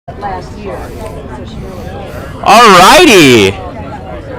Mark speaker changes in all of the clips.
Speaker 1: last year.
Speaker 2: Alrighty.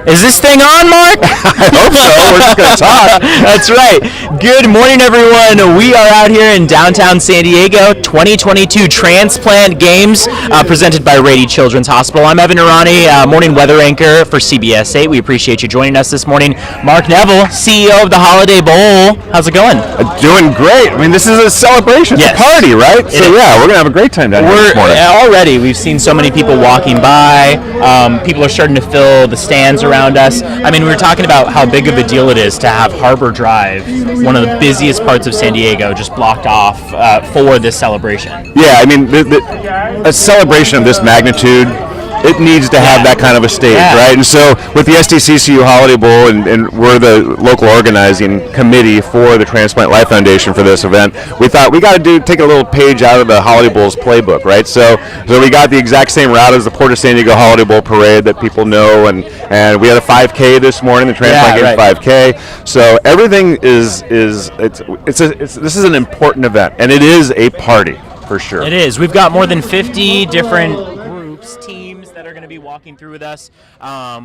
Speaker 2: Is this thing on, Mark?
Speaker 3: I hope so. We're just going to talk.
Speaker 2: That's right. Good morning, everyone. We are out here in downtown San Diego, 2022 Transplant Games presented by Rady Children's Hospital. I'm Evan Noorani, morning weather anchor for CBS 8. We appreciate you joining us this morning. Mark Neville, CEO of the Holiday Bowl. How's it going?
Speaker 3: Doing great. I mean, this is a celebration. It's a party, right? Yeah, we're going to have a great time down here this morning.
Speaker 2: Already, we've seen so many people walking by. People are starting to fill the stands around us. I mean, we were talking about how big of a deal it is to have Harbor Drive, one of the busiest parts of San Diego, just blocked off for this celebration.
Speaker 3: Yeah, I mean, a celebration of this magnitude, it needs to have that kind of a stage, right? And so with the SDCCU Holiday Bowl, and we're the local organizing committee for the Transplant Life Foundation for this event, we thought we got to take a little page out of the Holiday Bowl's playbook, right? So we got the exact same route as the Port of San Diego Holiday Bowl parade that people know, and we had a 5K this morning, the Transplant Games 5K. So everything this is an important event, and it is a party for sure.
Speaker 2: It is. We've got more than 50 different groups, teams that are going to be walking through with us.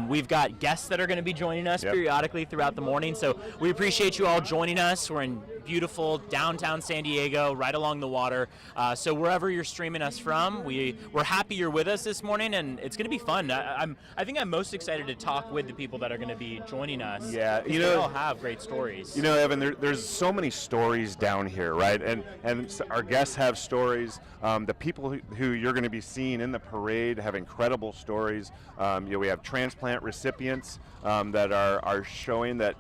Speaker 2: We've got guests that are going to be joining us periodically throughout the morning. So we appreciate you all joining us. We're in beautiful downtown San Diego, right along the water. So wherever you're streaming us from, we're happy you're with us this morning, and it's going to be fun. I think I'm most excited to talk with the people that are going to be joining us.
Speaker 3: Yeah,
Speaker 2: they all have great stories.
Speaker 3: You know, Evan, there's so many stories down here, right? And our guests have stories. The people who you're going to be seeing in the parade have incredible stories. We have transplant recipients that are showing that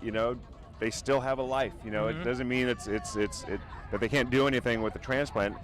Speaker 3: they still have a life. It doesn't mean that they can't do anything with the transplant.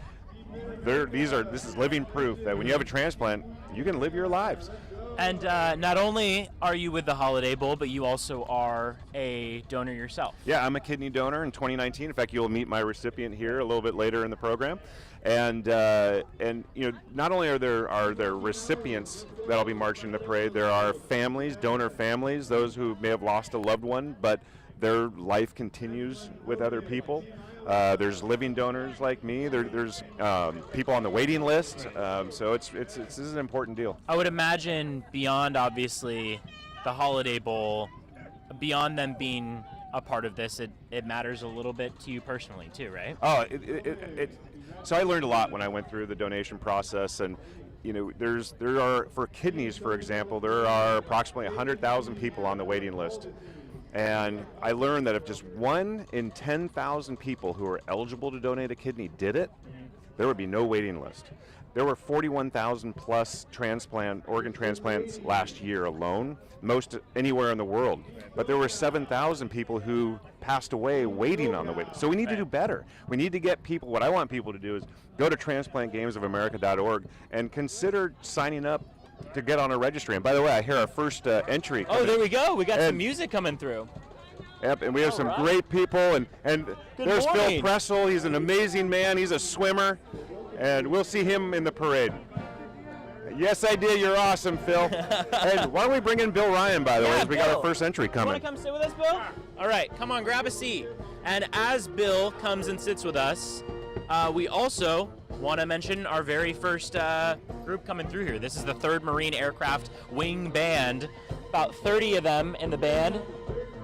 Speaker 3: This is living proof that when you have a transplant, you can live your lives.
Speaker 2: And not only are you with the Holiday Bowl, but you also are a donor yourself.
Speaker 3: Yeah, I'm a kidney donor in 2019. In fact, you'll meet my recipient here a little bit later in the program. And not only are there recipients that'll be marching in the parade, there are families, donor families, those who may have lost a loved one, but their life continues with other people. There's living donors like me. There's people on the waiting list. So this is an important deal.
Speaker 2: I would imagine beyond obviously the Holiday Bowl, beyond them being a part of this, it matters a little bit to you personally too, right?
Speaker 3: Oh, so I learned a lot when I went through the donation process, and there are, for kidneys, for example, there are approximately 100,000 people on the waiting list. And I learned that if just 1 in 10,000 people who are eligible to donate a kidney did it, there would be no waiting list. There were 41,000 plus organ transplants last year alone, most anywhere in the world. But there were 7,000 people who passed away waiting on the wait. So we need to do better. We need to get people, what I want people to do is go to transplantgamesofamerica.org and consider signing up to get on a registry. And by the way, I hear our first entry.
Speaker 2: Oh, there we go. We got some music coming through.
Speaker 3: Yep, and we have some great people. And there's Phil Pressel. He's an amazing man. He's a swimmer. And we'll see him in the parade. Yes, I did. You're awesome, Phil. And why don't we bring in Bill Ryan, by the way, as we got our first entry coming.
Speaker 2: You want to come sit with us, Bill? All right, come on, grab a seat. And as Bill comes and sits with us, we also want to mention our very first group coming through here. This is the 3rd Marine Aircraft Wing Band. About 30 of them in the band.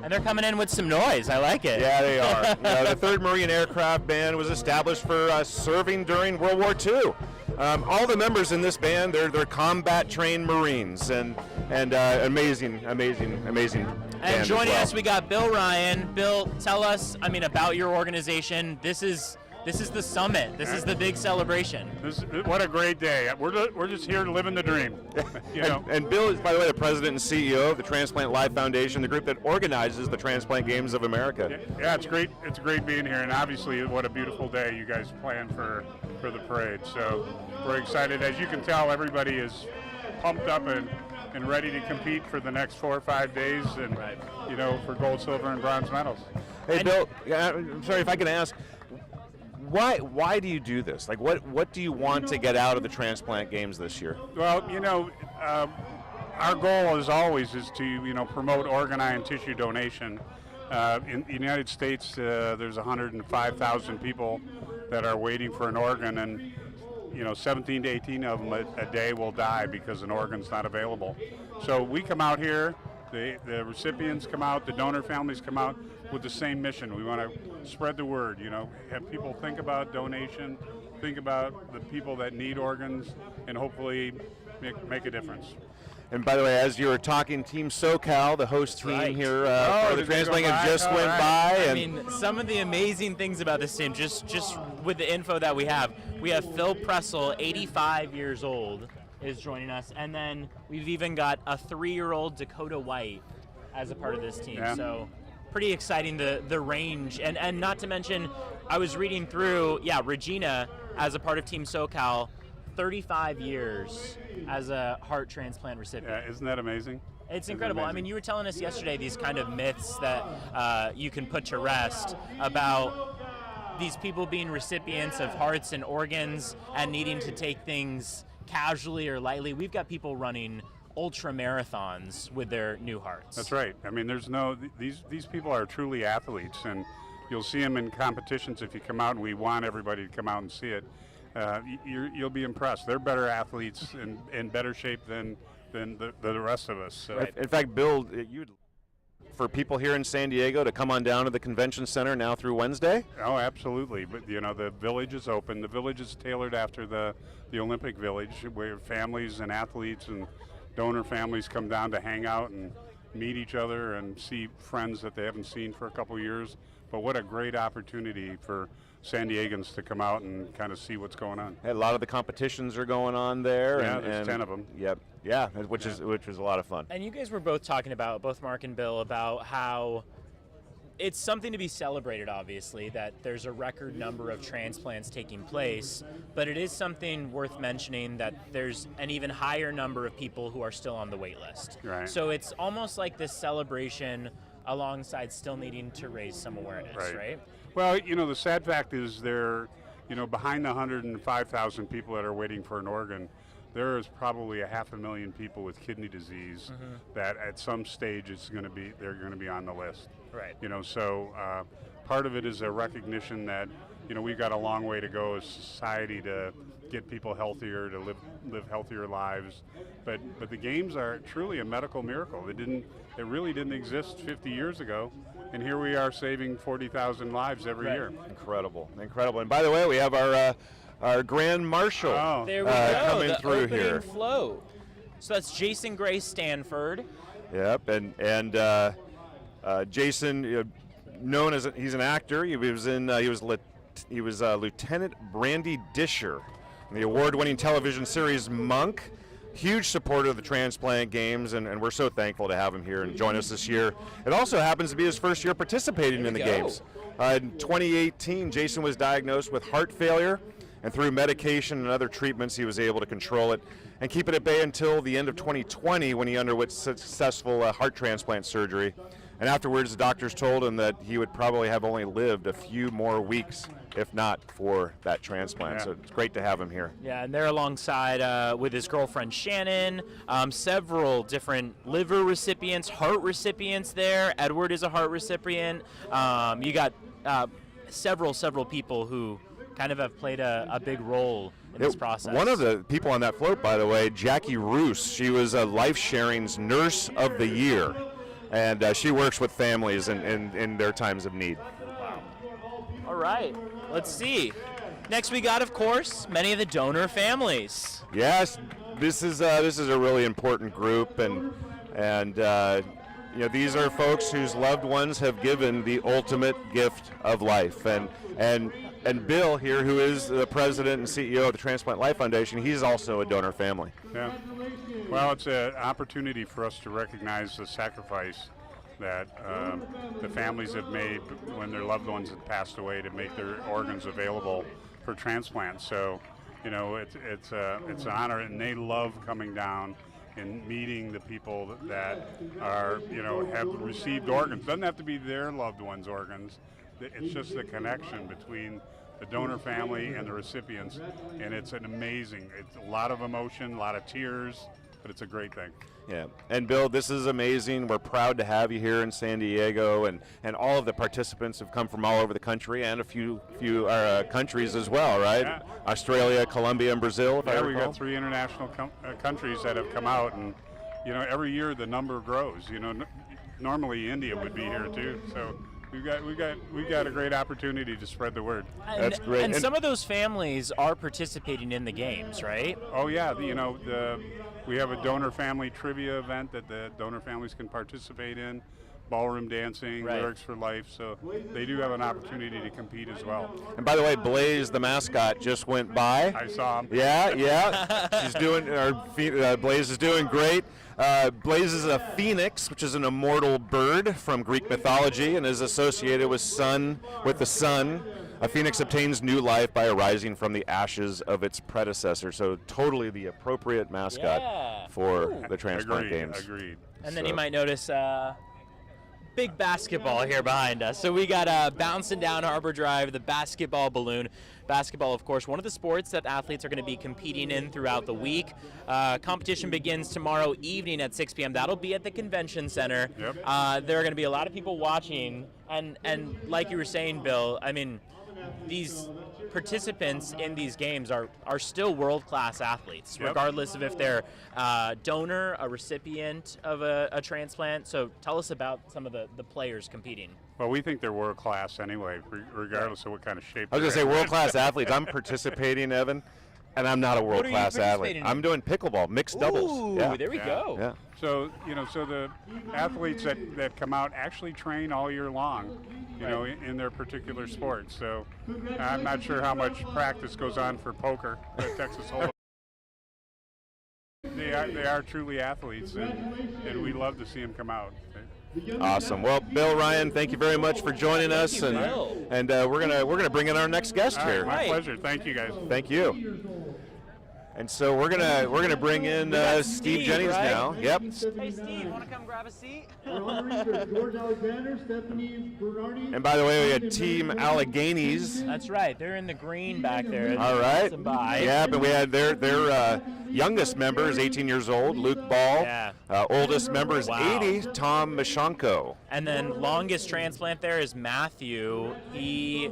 Speaker 2: And they're coming in with some noise. I like it.
Speaker 3: Yeah, they are. The 3rd Marine Aircraft Band was established for serving during World War II. All the members in this band, they're combat-trained Marines, and amazing.
Speaker 2: And joining us, we got Bill Ryan. Bill, tell us, about your organization. This is the summit. This is the big celebration.
Speaker 4: What a great day. We're just here living the dream.
Speaker 3: And Bill is, by the way, the president and CEO of the Transplant Life Foundation, the group that organizes the Transplant Games of America.
Speaker 4: Yeah, it's great. It's great being here, and obviously, what a beautiful day you guys planned for the parade. So we're excited. As you can tell, everybody is pumped up and ready to compete for the next 4 or 5 days, and for gold, silver, and bronze medals.
Speaker 3: Hey, Bill, I'm sorry if I can ask. Why do you do this? Like, what do you want to get out of the Transplant Games this year?
Speaker 4: Well, our goal as always is to promote organ, eye, and tissue donation. In the United States, there's 105,000 people that are waiting for an organ, and 17 to 18 of them a day will die because an organ's not available. So we come out here, the recipients come out, the donor families come out with the same mission. We want to spread the word, have people think about donation, think about the people that need organs, and hopefully make a difference.
Speaker 3: And by the way, as you were talking, Team SoCal, the host team here for the Transplant game, just went by.
Speaker 2: I mean, some of the amazing things about this team, just with the info that we have Phil Pressel, 85 years old, is joining us, and then we've even got a 3-year-old Dakota White as a part of this team.
Speaker 4: Yeah.
Speaker 2: So pretty exciting, the range, and not to mention, I was reading through, Regina as a part of Team SoCal, 35 years as a heart transplant recipient.
Speaker 4: Yeah, isn't that amazing?
Speaker 2: It's incredible. I mean, you were telling us yesterday these kind of myths that you can put to rest about these people being recipients of hearts and organs and needing to take things casually or lightly. We've got people running ultra marathons with their new hearts.
Speaker 4: That's right. I mean, these people are truly athletes, and you'll see them in competitions if you come out, and we want everybody to come out and see it. You'll be impressed. They're better athletes and in better shape than the rest of us. So.
Speaker 3: In fact, Bill, for people here in San Diego to come on down to the convention center now through Wednesday?
Speaker 4: Oh, absolutely. But the village is open. The village is tailored after the Olympic Village, where families and athletes and donor families come down to hang out and meet each other and see friends that they haven't seen for a couple years. But what a great opportunity for San Diegans to come out and kind of see what's going on.
Speaker 3: A lot of the competitions are going on there.
Speaker 4: Yeah, there's 10 of them.
Speaker 3: Yep. Which is a lot of fun.
Speaker 2: And you guys were both talking about, both Mark and Bill, about how it's something to be celebrated, obviously, that there's a record number of transplants taking place, but it is something worth mentioning that there's an even higher number of people who are still on the wait list.
Speaker 4: Right.
Speaker 2: So it's almost like this celebration alongside still needing to raise some awareness, right?
Speaker 4: Well, the sad fact is behind the 105,000 people that are waiting for an organ, there is probably 500,000 people with kidney disease that at some stage they're going to be on the list.
Speaker 2: Right.
Speaker 4: So part of it is a recognition that we've got a long way to go as society to get people healthier, to live healthier lives. But the games are truly a medical miracle. It really didn't exist 50 years ago, and here we are saving 40,000 lives every year.
Speaker 3: Incredible. And by the way, we have our Grand Marshal
Speaker 2: there we go,
Speaker 3: coming
Speaker 2: the
Speaker 3: through
Speaker 2: opening
Speaker 3: here.
Speaker 2: Float. So that's Jason Gray Stanford.
Speaker 3: Yep, and Jason, known as he's an actor. He was Lieutenant Brandy Disher in the award-winning television series Monk. Huge supporter of the Transplant Games, and we're so thankful to have him here and join us this year. It also happens to be his first year participating in the games. In 2018, Jason was diagnosed with heart failure, and through medication and other treatments, he was able to control it and keep it at bay until the end of 2020 when he underwent successful heart transplant surgery. And afterwards, the doctors told him that he would probably have only lived a few more weeks, if not for that transplant.
Speaker 4: Yeah.
Speaker 3: So it's great to have him here.
Speaker 2: Yeah, and they're alongside with his girlfriend Shannon, several different liver recipients, heart recipients there. Edward is a heart recipient. You got several people who kind of have played a big role in this process.
Speaker 3: One of the people on that float, by the way, Jackie Roos, she was Life Sharing's Nurse of the Year. And she works with families in their times of need.
Speaker 2: Wow. All right, let's see. Next we got, of course, many of the donor families.
Speaker 3: Yes, this is a really important group, and these are folks whose loved ones have given the ultimate gift of life. And Bill here, who is the president and CEO of the Transplant Life Foundation, he's also a donor family.
Speaker 4: Yeah. Well, it's an opportunity for us to recognize the sacrifice that the families have made when their loved ones have passed away to make their organs available for transplant. So, it's an honor, and they love coming down and meeting the people that are, have received organs. It doesn't have to be their loved ones' organs. It's just the connection between the donor family and the recipients, and it's a lot of emotion, a lot of tears, but it's a great thing.
Speaker 3: Yeah, and Bill, this is amazing. We're proud to have you here in San Diego, and all of the participants have come from all over the country and a few countries as well, right?
Speaker 4: Yeah.
Speaker 3: Australia, Colombia, and Brazil. If I
Speaker 4: We've
Speaker 3: recall.
Speaker 4: got 3 international countries that have come out, and every year the number grows. Normally India would be here too, so we've got a great opportunity to spread the word.
Speaker 3: That's great.
Speaker 2: And some of those families are participating in the games, right?
Speaker 4: Oh yeah, we have a donor family trivia event that the donor families can participate in, ballroom dancing,
Speaker 2: Right.
Speaker 4: lyrics for life, so they do have an opportunity to compete as well.
Speaker 3: And by the way, Blaze, the mascot, just went by.
Speaker 4: I saw him.
Speaker 3: Yeah. She's doing. Blaze is doing great. Blaze is a phoenix, which is an immortal bird from Greek mythology, and is associated with the sun. A phoenix obtains new life by arising from the ashes of its predecessor. So totally the appropriate mascot for the Transplant Games.
Speaker 4: Agreed.
Speaker 2: And then you might notice big basketball here behind us. So we got bouncing down Harbor Drive, the basketball balloon. Basketball, of course, one of the sports that athletes are going to be competing in throughout the week. Competition begins tomorrow evening at 6 p.m. That'll be at the convention center.
Speaker 4: Yep.
Speaker 2: There are going to be a lot of people watching. And like you were saying, Bill, I mean, these participants in these games are still world-class athletes,
Speaker 4: Yep.
Speaker 2: regardless of if they're a donor, a recipient of a transplant. So tell us about some of the players competing.
Speaker 4: Well, we think they're world class anyway, regardless of what kind of shape.
Speaker 3: I was going to
Speaker 4: they're
Speaker 3: say
Speaker 4: in.
Speaker 3: world-class athletes. I'm participating, Evan, and I'm not a world-class athlete.
Speaker 2: participating in?
Speaker 3: I'm doing pickleball, mixed doubles.
Speaker 2: Ooh,
Speaker 3: Yeah.
Speaker 2: there we go.
Speaker 3: Yeah.
Speaker 4: So the athletes that come out actually train all year long, in their particular sport. So I'm not sure how much practice goes on for poker at Texas Hold'em. They are truly athletes, and we love to see them come out.
Speaker 3: Awesome. Well, Bill, Ryan, thank you very much for joining us,
Speaker 2: you, Bill.
Speaker 3: and we're gonna bring in our next guest
Speaker 4: All right,
Speaker 3: here.
Speaker 4: my
Speaker 2: Right.
Speaker 4: pleasure. Thank you, guys.
Speaker 3: Thank you. And so we're gonna bring in
Speaker 2: got
Speaker 3: Steve
Speaker 2: Steve,
Speaker 3: Jennings
Speaker 2: right?
Speaker 3: now. Yep.
Speaker 2: Hey, Steve, want to come grab a seat?
Speaker 1: George Alexander, Stephanie Bernardi.
Speaker 3: And by the way, we had Team Alleghenies.
Speaker 2: That's right. They're in the green back there.
Speaker 3: All right.
Speaker 2: Passing by.
Speaker 3: Yeah, but we had their youngest member is 18 years old, Luke Ball.
Speaker 2: Yeah.
Speaker 3: Oldest member is
Speaker 2: Wow.
Speaker 3: 80, Tom Mashanko.
Speaker 2: And then longest transplant there is Matthew. He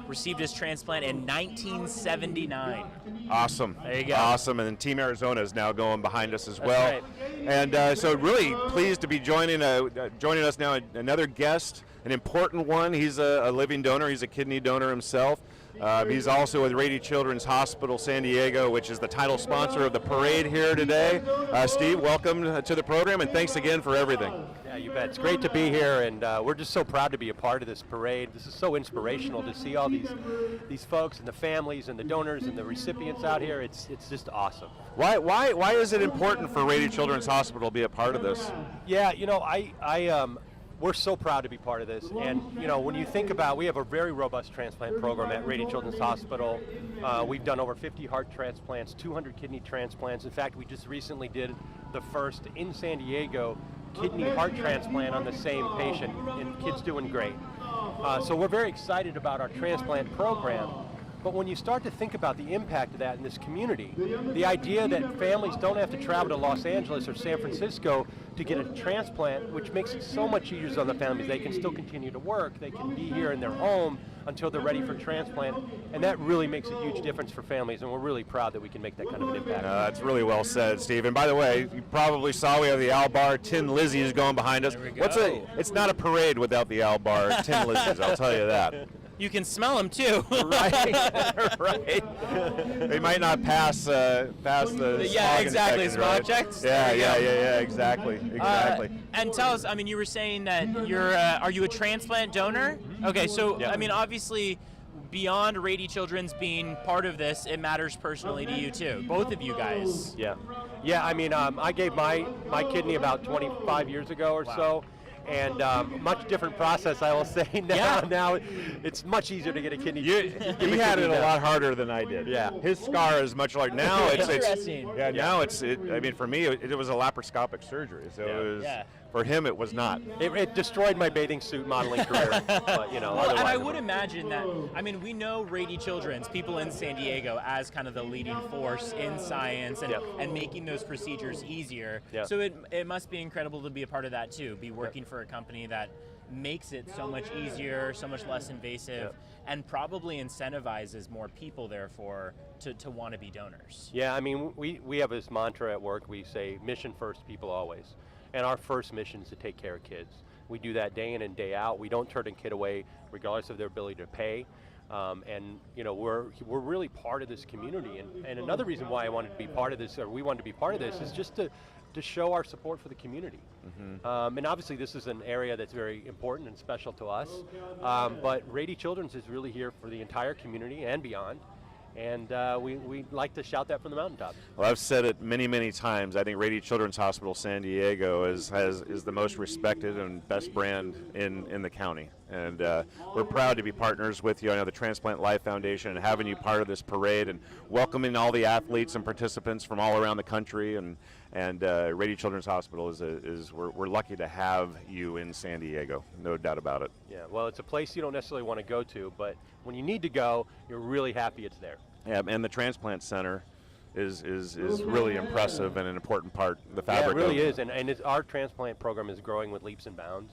Speaker 2: received his transplant in 1979.
Speaker 3: Awesome.
Speaker 2: There you go.
Speaker 3: Awesome. And then Team Arizona is now going behind us as well.
Speaker 2: right.
Speaker 3: And so really pleased to be joining us now another guest, an important one. He's a living donor. He's a kidney donor himself. He's also with Rady Children's Hospital San Diego, which is the title sponsor of the parade here today. Steve, welcome to the program, and thanks again for everything.
Speaker 5: Yeah, you bet. It's great to be here, and we're just so proud to be a part of this parade. This is so inspirational to see all these folks and the families and the donors and the recipients out here. It's just awesome.
Speaker 3: Why is it important for Rady Children's Hospital to be a part of this?
Speaker 5: Yeah, we're so proud to be part of this, and when you think about, we have a very robust transplant program at Rady Children's Hospital. We've done over 50 heart transplants, 200 kidney transplants. In fact, we just recently did the first in San Diego kidney heart transplant on the same patient, and kid's doing great. So we're very excited about our transplant program. But when you start to think about the impact of that in this community, the idea that families don't have to travel to Los Angeles or San Francisco to get a transplant, which makes it so much easier on the families. They can still continue to work, they can be here in their home until they're ready for transplant, and that really makes a huge difference for families, and we're really proud that we can make that kind of an impact.
Speaker 3: That's really well said, Steve. And by the way, you probably saw we have the Al Bar Tin Lizzies going behind us.
Speaker 2: There we go.
Speaker 3: It's not a parade without the Al Bar Tin Lizzies, I'll tell you that.
Speaker 2: You can smell them too.
Speaker 3: Right. They might not pass the
Speaker 2: Yeah,
Speaker 3: smog
Speaker 2: exactly.
Speaker 3: inspection,
Speaker 2: Smog
Speaker 3: right?
Speaker 2: checks.
Speaker 3: Yeah,
Speaker 2: There you
Speaker 3: yeah,
Speaker 2: go.
Speaker 3: yeah, exactly.
Speaker 2: And tell us, I mean, you were saying that are you a transplant donor? Okay, so,
Speaker 5: Yeah.
Speaker 2: I mean, obviously, beyond Rady Children's being part of this, it matters personally to you too, both of you guys.
Speaker 5: Yeah. I mean, I gave my kidney about 25 years ago or so, and much different process, I will say. Now it's much easier to get a kidney.
Speaker 3: He had it a lot harder than I did.
Speaker 5: Yeah.
Speaker 3: His scar is much larger. Now it's
Speaker 2: Interesting.
Speaker 3: yeah. Now I mean, for me, it was a laparoscopic surgery, so it was For him, it was not.
Speaker 5: It destroyed my bathing suit modeling career, but
Speaker 2: Well,
Speaker 5: otherwise.
Speaker 2: and I would imagine that, I mean, we know Rady Children's, people in San Diego, as kind of the leading force in science and making those procedures easier.
Speaker 5: Yeah.
Speaker 2: So it must be incredible to be a part of that too, be working for a company that makes it so much easier, so much less invasive, and probably incentivizes more people, therefore, to want to be donors.
Speaker 5: Yeah, I mean, we have this mantra at work. We say, mission first, people always. And our first mission is to take care of kids. We do that day in and day out. We don't turn a kid away regardless of their ability to pay. And we're really part of this community. And another reason why I wanted to be part of this, or we wanted to be part of this, is just to show our support for the community. And obviously this is an area that's very important and special to us. But Rady Children's is really here for the entire community and beyond. And we like to shout that from the mountaintops.
Speaker 3: Well, I've said it many, many times. I think Rady Children's Hospital San Diego is the most respected and best brand in the county. And we're proud to be partners with you. I know the Transplant Life Foundation and having you part of this parade and welcoming all the athletes and participants from all around the country. And Rady Children's Hospital we're lucky to have you in San Diego, no doubt about it.
Speaker 5: Yeah, well, it's a place you don't necessarily want to go to, but when you need to go, you're really happy it's there.
Speaker 3: Yeah, and the Transplant Center is really impressive and an important part of the fabric.
Speaker 5: Yeah, it really is, and our transplant program is growing with leaps and bounds.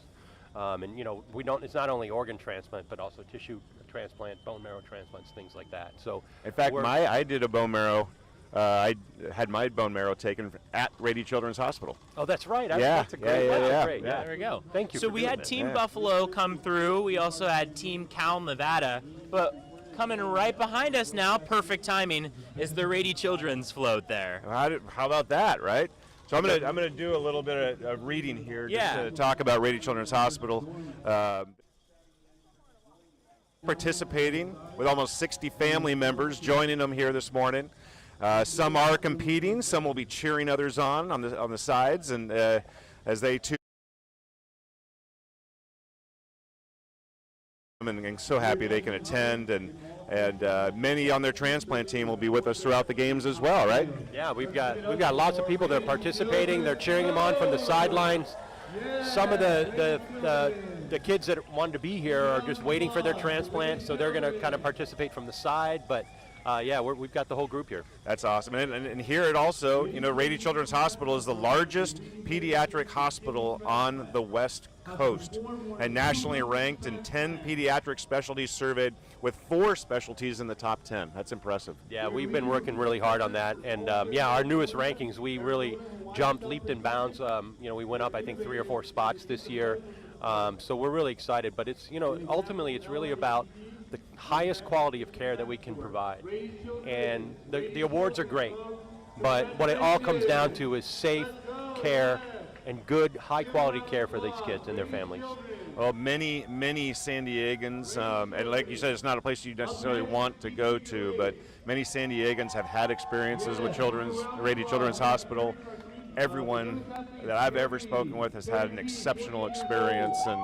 Speaker 5: And it's not only organ transplant, but also tissue transplant, bone marrow transplants, things like that. So,
Speaker 3: in fact, I did a bone marrow. I had my bone marrow taken at Rady Children's Hospital.
Speaker 5: Oh, that's right.
Speaker 3: That's great.
Speaker 2: Yeah, there we go.
Speaker 5: Thank you.
Speaker 2: So we had Team Buffalo come through. We also had Team Cal Nevada, but coming right behind us now, perfect timing, is the Rady Children's float there.
Speaker 3: How about that, right? So I'm gonna do a little bit of reading here just to talk about Rady Children's Hospital. Participating with almost 60 family members joining them here this morning. Some are competing, some will be cheering others on the sides, and as they too. And so happy they can attend, and many on their transplant team will be with us throughout the games as well, right?
Speaker 5: Yeah, we've got lots of people that are participating. They're cheering them on from the sidelines. Some of the kids that wanted to be here are just waiting for their transplant, so they're going to kind of participate from the side. But we've got the whole group here.
Speaker 3: That's awesome. And here it also, Rady Children's Hospital is the largest pediatric hospital on the West Coast and nationally ranked in 10 pediatric specialties surveyed with 4 specialties in the top 10. That's impressive.
Speaker 5: Yeah, we've been working really hard on that. And our newest rankings, we really jumped, leaped and bounds. We went up, I think, 3 or 4 spots this year. So we're really excited. But it's, ultimately it's really about the highest quality of care that we can provide. And the awards are great, but what it all comes down to is safe care and good, high-quality care for these kids and their families.
Speaker 3: Well, many San Diegans, and like you said, it's not a place you necessarily want to go to, but many San Diegans have had experiences with Rady Children's Hospital. Everyone that I've ever spoken with has had an exceptional experience, and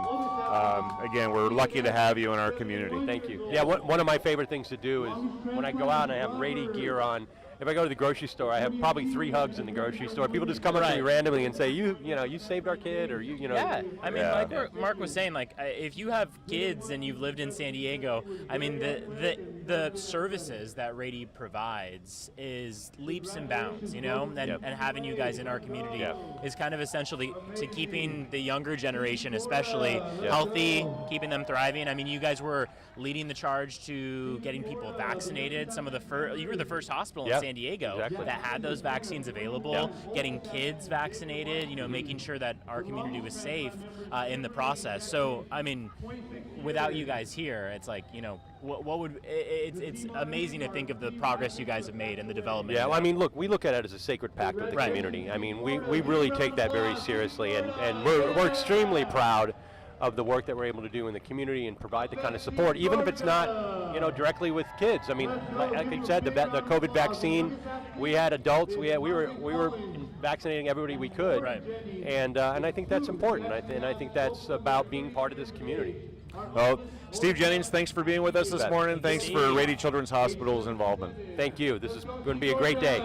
Speaker 3: again, we're lucky to have you in our community.
Speaker 5: Thank you. Yeah, one of my favorite things to do is when I go out and I have Rady gear on, if I go to the grocery store, I have probably 3 hugs in the grocery store. People just come up to me randomly and say, you saved our kid, or you know.
Speaker 2: Yeah, I mean, like Mark was saying, like if you have kids and you've lived in San Diego, I mean, the services that Rady provides is leaps and bounds, and having you guys in our community is kind of essential to keeping the younger generation, especially healthy, keeping them thriving. I mean, you guys were leading the charge to getting people vaccinated. You were the first hospital in San Diego that had those vaccines available, getting kids vaccinated, making sure that our community was safe in the process. So, I mean, without you guys here, it's like, it's amazing to think of the progress you guys have made and the development.
Speaker 5: Yeah, well, I mean, look, we look at it as a sacred pact with the community. I mean, we really take that very seriously, and we're extremely proud of the work that we're able to do in the community and provide the kind of support, even if it's not, directly with kids. I mean, like you said, the COVID vaccine, we had adults, we were vaccinating everybody we could, and I think that's important, and I think that's about being part of this community.
Speaker 3: Well, Steve Jennings, thanks for being with us this morning. Thanks for
Speaker 2: Steve.
Speaker 3: Rady Children's Hospital's involvement.
Speaker 5: Thank you. This is going to be a great day.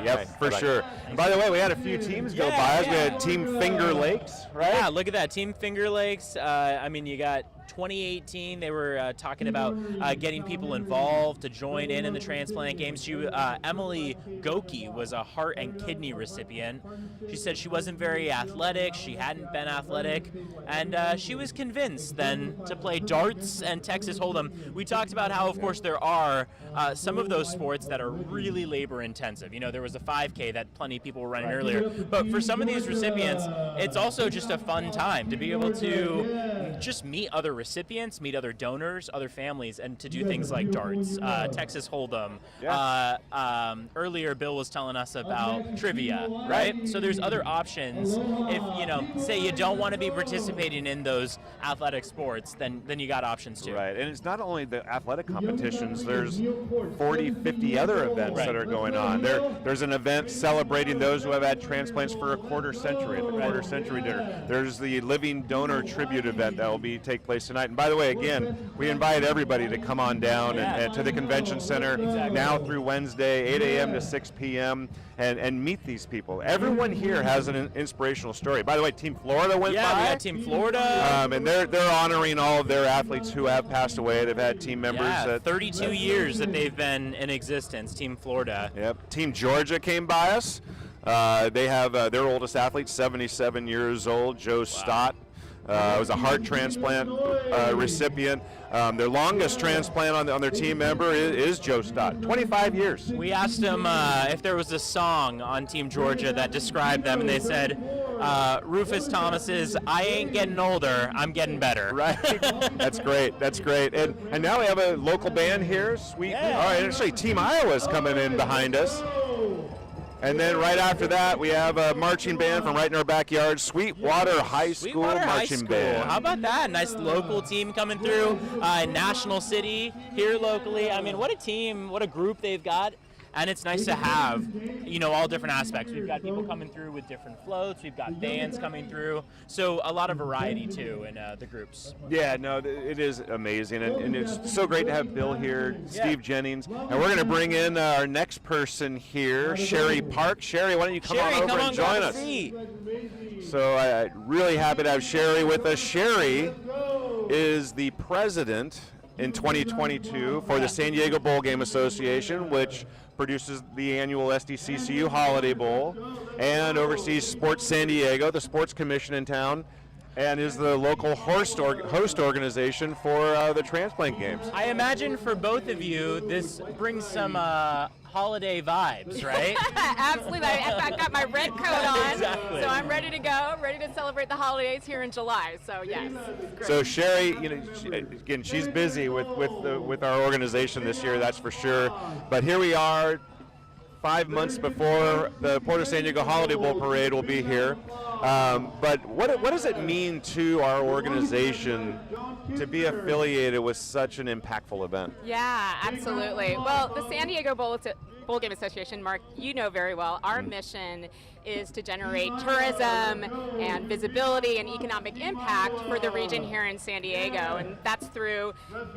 Speaker 3: Yep, for sure. And by the way, we had a few teams go by us. We had Team Finger Lakes, right?
Speaker 2: Yeah, look at that. Team Finger Lakes. I mean, you got 2018, they were talking about getting people involved to join in the transplant games. Emily Goki was a heart and kidney recipient. She said she wasn't very athletic, she hadn't been athletic, and she was convinced then to play darts and Texas Hold'em. We talked about how, of course, there are some of those sports that are really labor intensive. You know, there was a 5K that plenty of people were running earlier, but for some of these recipients, it's also just a fun time to be able to just meet other recipients, meet other donors, other families, and to do things like darts, Texas Hold'em. Earlier, Bill was telling us about trivia, right? So there's other options. If, you know, say you don't want to be participating in those athletic sports, then you got options too.
Speaker 3: Right, and it's not only the athletic competitions, there's 40, 50 other events that are going on. There's an event celebrating those who have had transplants for a quarter century at the Quarter Century Dinner. There's the Living Donor Tribute event that will take place tonight. And by the way, again, we invite everybody to come on down and to the convention center now through Wednesday, 8 a.m. to 6 p.m. and meet these people. Everyone here has an inspirational story. By the way, Team Florida went by.
Speaker 2: Yeah, we had Team Florida.
Speaker 3: And they're honoring all of their athletes who have passed away. They've had team members.
Speaker 2: Yeah, 32 years that they've been in existence, Team Florida.
Speaker 3: Yep. Team Georgia came by us. They have their oldest athlete, 77 years old, Joe Stott. Was a heart transplant recipient. Their longest transplant on their team member is Joe Stott, 25 years.
Speaker 2: We asked them if there was a song on Team Georgia that described them, and they said, Rufus Thomas's "I Ain't Getting Older, I'm Getting Better."
Speaker 3: Right. That's great. That's great. And now we have a local band here, Sweet.
Speaker 2: Yeah.
Speaker 3: All right, actually, Team Iowa's coming in behind us. And then right after that, we have a marching band from right in our backyard, Sweetwater High School Marching Band.
Speaker 2: How about that? Nice local team coming through. National City here locally. I mean, what a team, what a group they've got. And it's nice to have, you know, all different aspects. We've got people coming through with different floats. We've got bands coming through. So a lot of variety, too, in the groups.
Speaker 3: Yeah, no, it is amazing. And it's so great to have Bill here, Steve Jennings. And we're going to bring in our next person here, Sherry Park. Sherry, why don't you come on over and join us? So I'm really happy to have Sherry with us. Sherry is the president in 2022 for the San Diego Bowl Game Association, which produces the annual SDCCU Holiday Bowl and oversees Sports San Diego, the sports commission in town, and is the local host organization for the transplant games.
Speaker 2: I imagine for both of you, this brings some holiday vibes, right?
Speaker 6: Absolutely. I've got my red coat on,
Speaker 2: Exactly.
Speaker 6: so I'm ready to go, ready to celebrate the holidays here in July. So yes. Great.
Speaker 3: So Sherry, you know, again, she's busy with our organization this year, that's for sure. But here we are, 5 months before the Port of San Diego Holiday Bowl Parade will be here. But what does it mean to our organization to be affiliated with such an impactful event?
Speaker 6: Yeah, absolutely. Well, the San Diego Bowl Game Association, Mark, you know very well, our mission is to generate tourism and visibility and economic impact for the region here in San Diego, and that's through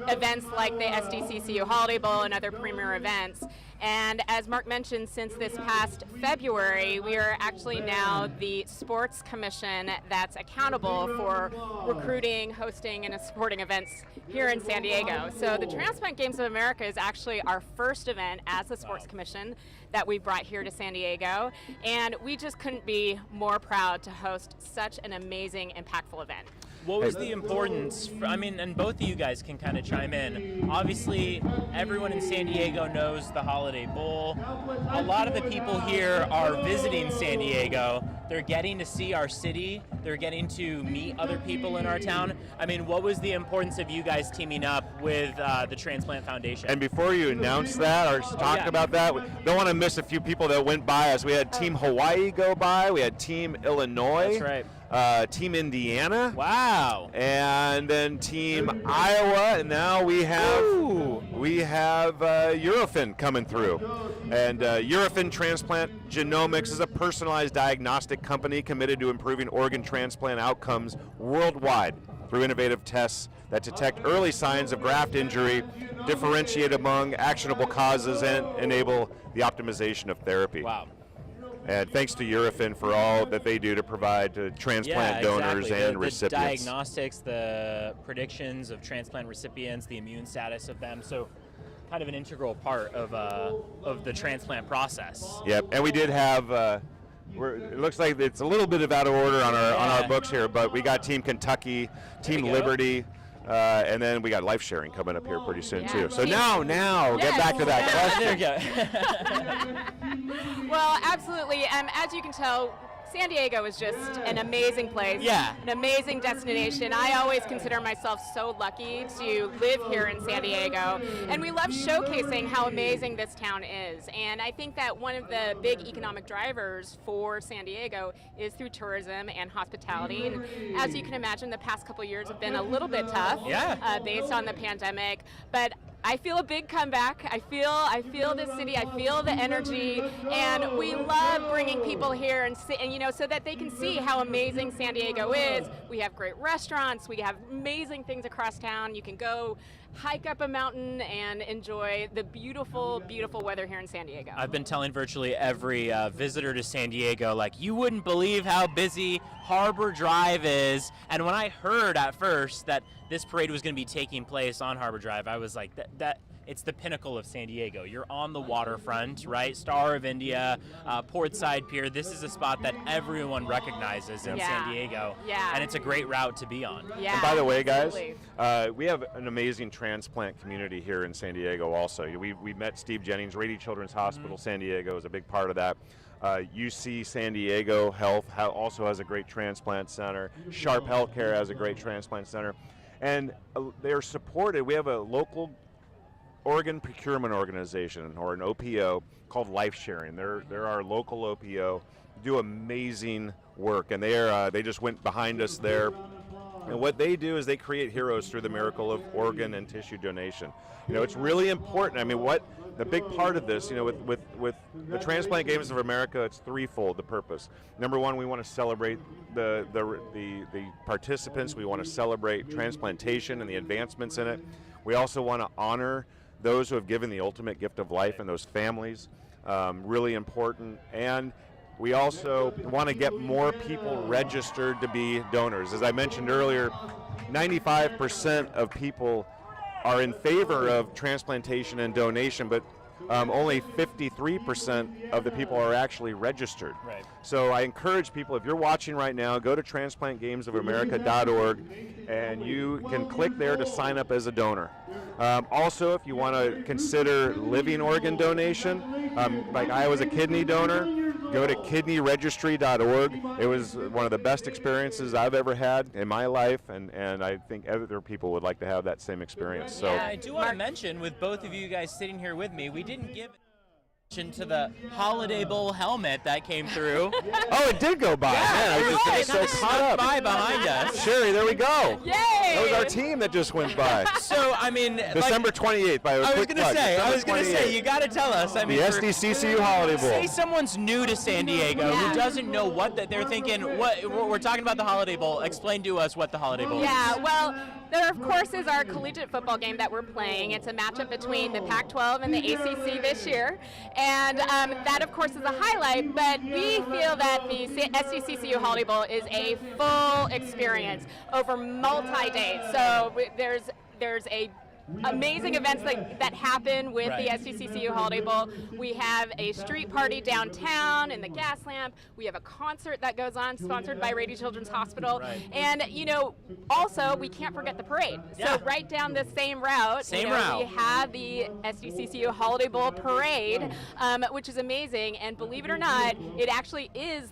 Speaker 6: events like the SDCCU Holiday Bowl and other premier events. And as Mark mentioned, since this past February, we are actually now the sports commission that's accountable for recruiting, hosting, and supporting events here in San Diego. So the Transplant Games of America is actually our first event as the sports commission that we brought here to San Diego, and we just couldn't be more proud to host such an amazing, impactful event.
Speaker 2: What was the importance? I mean, and both of you guys can kind of chime in. Obviously, everyone in San Diego knows the Holiday Bowl. A lot of the people here are visiting San Diego. They're getting to see our city. They're getting to meet other people in our town. I mean, what was the importance of you guys teaming up with the Transplant Foundation?
Speaker 3: And before you announce that or talk about that, we don't want to miss a few people that went by us. We had Team Hawaii go by. We had Team Illinois.
Speaker 2: That's right.
Speaker 3: Team Indiana.
Speaker 2: Wow.
Speaker 3: And then Team Iowa, and now we have Eurofin coming through. And Eurofin Transplant Genomics is a personalized diagnostic company committed to improving organ transplant outcomes worldwide. through innovative tests that detect early signs of graft injury, differentiate among actionable causes, and enable the optimization of therapy.
Speaker 2: Wow.
Speaker 3: And thanks to Eurofin for all that they do to provide to transplant donors
Speaker 2: exactly.
Speaker 3: and
Speaker 2: the
Speaker 3: recipients.
Speaker 2: Diagnostics, the predictions of transplant recipients, the immune status of them. So kind of an integral part of the transplant process.
Speaker 3: Yep, and we did have, it looks like it's a little bit of out of order on our books here, but we got Team Kentucky, Team Liberty, and then we got life sharing coming up here pretty soon too. So now, get back to that question.
Speaker 2: There you go.
Speaker 6: Well, absolutely. As you can tell, San Diego is just an amazing place, an amazing destination. I always consider myself so lucky to live here in San Diego, and we love showcasing how amazing this town is. And I think that one of the big economic drivers for San Diego is through tourism and hospitality. And as you can imagine, the past couple years have been a little bit tough based on the pandemic, but I feel a big comeback. I feel the city. I feel the energy, and we love bringing people here and so that they can see how amazing San Diego is. We have great restaurants. We have amazing things across town. You can go hike up a mountain and enjoy the beautiful, beautiful weather here in San Diego.
Speaker 2: I've been telling virtually every visitor to San Diego, like, you wouldn't believe how busy Harbor Drive is. And when I heard at first that this parade was going to be taking place on Harbor Drive, I was like, that it's the pinnacle of San Diego. You're on the waterfront, right? Star of India, Portside Pier. This is a spot that everyone recognizes in San Diego. And it's a great route to be on.
Speaker 3: And by the way, guys, we have an amazing transplant community here in San Diego also. We met Steve Jennings. Rady Children's Hospital San Diego is a big part of that. UC San Diego Health also has a great transplant center. Sharp Healthcare has a great transplant center. And they're supported. We have a local organ procurement organization, or an OPO, called Life Sharing. They're our local OPO, do amazing work, and they just went behind us there. And what they do is they create heroes through the miracle of organ and tissue donation. It's really important. I mean, the big part of this, with the Transplant Games of America, it's threefold, the purpose. Number one, we want to celebrate the participants. We want to celebrate transplantation and the advancements in it. We also want to honor those who have given the ultimate gift of life and those families, really important. And we also want to get more people registered to be donors. As I mentioned earlier, 95% of people are in favor of transplantation and donation, but only 53% of the people are actually registered.
Speaker 2: Right.
Speaker 3: So I encourage people, if you're watching right now, go to transplantgamesofamerica.org and you can click there to sign up as a donor. Also, if you want to consider living organ donation, like I was a kidney donor, go to kidneyregistry.org. It was one of the best experiences I've ever had in my life, and I think other people would like to have that same experience. So
Speaker 2: I do want to mention, with both of you guys sitting here with me, we didn't give to the Holiday Bowl helmet that came through.
Speaker 3: Oh, it did go by. Man, I was just getting so caught up.
Speaker 2: By behind us.
Speaker 3: Sherry, there we go.
Speaker 6: Yay!
Speaker 3: That was our team that just went by.
Speaker 2: So, I mean,
Speaker 3: December 28th. I was
Speaker 2: going to say, you got to tell us. I mean,
Speaker 3: the SDCCU Holiday Bowl.
Speaker 2: Say someone's new to San Diego who doesn't know what that they're thinking. What we're talking about the Holiday Bowl. Explain to us what the Holiday Bowl is.
Speaker 6: Yeah, well, there of course is our collegiate football game that we're playing. It's a matchup between the Pac-12 and the ACC this year, and that of course is a highlight. But we feel that the SDCCU Holiday Bowl is a full experience over multi-days. So there's a amazing events that happen with the SDCCU Holiday Bowl. We have a street party downtown in the Gas Lamp. We have a concert that goes on sponsored by Rady Children's Hospital. And, also we can't forget the parade. So right down the same route, we have the SDCCU Holiday Bowl parade, which is amazing. And believe it or not, it actually is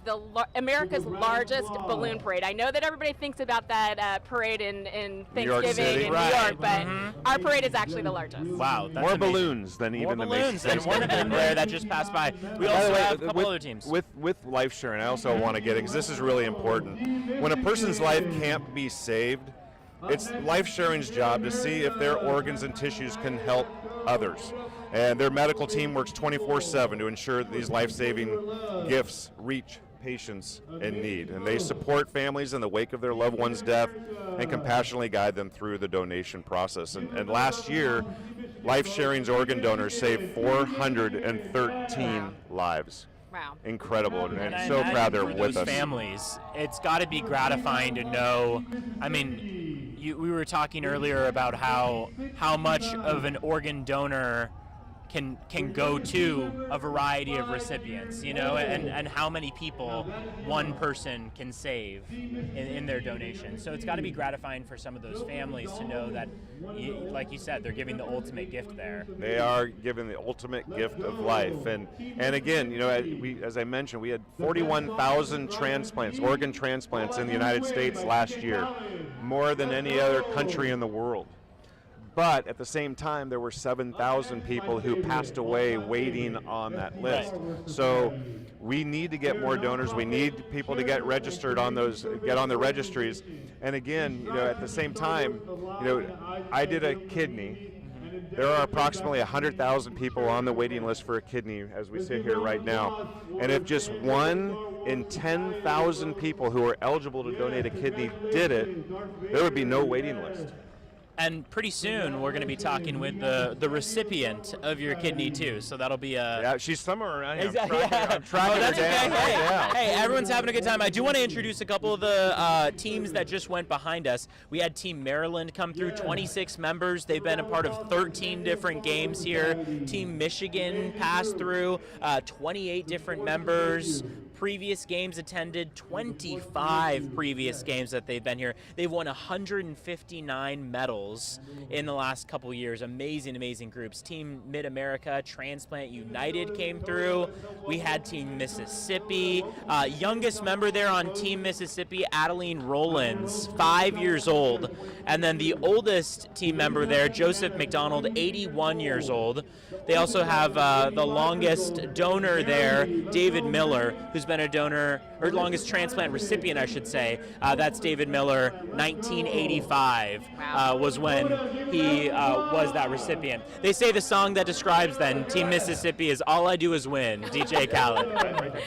Speaker 6: America's largest balloon parade. I know that everybody thinks about that parade in Thanksgiving in New York, but our parade is actually the largest.
Speaker 2: Wow, that's
Speaker 3: more
Speaker 2: amazing.
Speaker 3: Balloons than even the
Speaker 2: balloons than one of them there that just passed by. We also have a couple other teams.
Speaker 3: With life sharing, I also want to get it because this is really important. When a person's life can't be saved, it's life sharing's job to see if their organs and tissues can help others. And their medical team works 24/7 to ensure that these life-saving gifts reach patients in need, and they support families in the wake of their loved one's death and compassionately guide them through the donation process. And last year, Life Sharing's organ donors saved 413 lives.
Speaker 6: Wow.
Speaker 3: Incredible, and
Speaker 2: I
Speaker 3: so
Speaker 2: imagine
Speaker 3: proud they're
Speaker 2: for
Speaker 3: with
Speaker 2: those
Speaker 3: us.
Speaker 2: families, it's got to be gratifying to know. I mean, we were talking earlier about how much of an organ donor can go to a variety of recipients, and how many people one person can save in their donation. So it's got to be gratifying for some of those families to know that, like you said, they're giving the ultimate gift there.
Speaker 3: They are giving the ultimate gift of life, and again, as I mentioned, we had 41,000 organ transplants in the United States last year, more than any other country in the world. But at the same time, there were 7,000 people who passed away waiting on that list. So we need to get more donors. We need people to get registered on get on the registries. And again, at the same time, I did a kidney. There are approximately 100,000 people on the waiting list for a kidney as we sit here right now. And if just 1 in 10,000 people who are eligible to donate a kidney did it, there would be no waiting list.
Speaker 2: And pretty soon we're going to be talking with the recipient of your kidney too. So that'll be a...
Speaker 3: Yeah, she's somewhere around here.
Speaker 2: Exactly.
Speaker 3: I'm tracking
Speaker 2: That's
Speaker 3: her
Speaker 2: okay.
Speaker 3: down.
Speaker 2: Hey,
Speaker 3: Yeah.
Speaker 2: hey, everyone's having a good time. I do want to introduce a couple of the teams that just went behind us. We had Team Maryland come through, 26 members. They've been a part of 13 different games here. Team Michigan passed through, 28 different members. Previous games attended, 25 previous games that they've been here. They've won 159 medals in the last couple years. Amazing, amazing groups. Team Mid-America, Transplant United came through. We had Team Mississippi. Youngest member there on Team Mississippi, Adeline Rollins, 5 years old. And then the oldest team member there, Joseph McDonald, 81 years old. They also have the longest donor there, David Miller, who's been a donor, or longest transplant recipient, I should say. That's David Miller, 1985 was when he was that recipient. They say the song that describes then Team Mississippi is All I Do Is Win, DJ Khaled.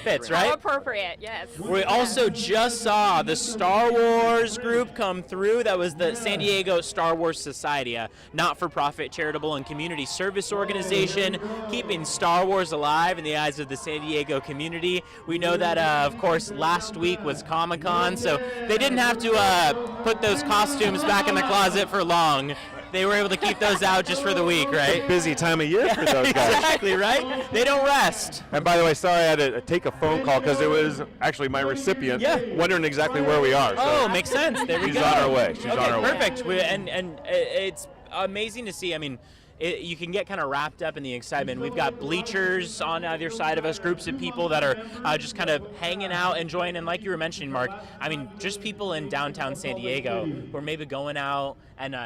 Speaker 2: Fits, right?
Speaker 6: How appropriate, yes.
Speaker 2: We also just saw the Star Wars group come through. That was the San Diego Star Wars Society, a not-for-profit charitable and community service organization keeping Star Wars alive in the eyes of the San Diego community. We know that, of course, last week was Comic-Con, so they didn't have to put those costumes back in the closet for long. They were able to keep those out just for the week, right?
Speaker 3: It's a busy time of year for those guys.
Speaker 2: Exactly, right? They don't rest.
Speaker 3: And by the way, sorry I had to take a phone call because it was actually my recipient wondering exactly where we are. So
Speaker 2: Oh, makes sense. There we
Speaker 3: she's
Speaker 2: go.
Speaker 3: on her way. She's
Speaker 2: okay,
Speaker 3: on her way.
Speaker 2: perfect. And it's amazing to see. I mean, you can get kind of wrapped up in the excitement. We've got bleachers on either side of us, groups of people that are just kind of hanging out, enjoying. And like you were mentioning, Mark, I mean, just people in downtown San Diego who are maybe going out and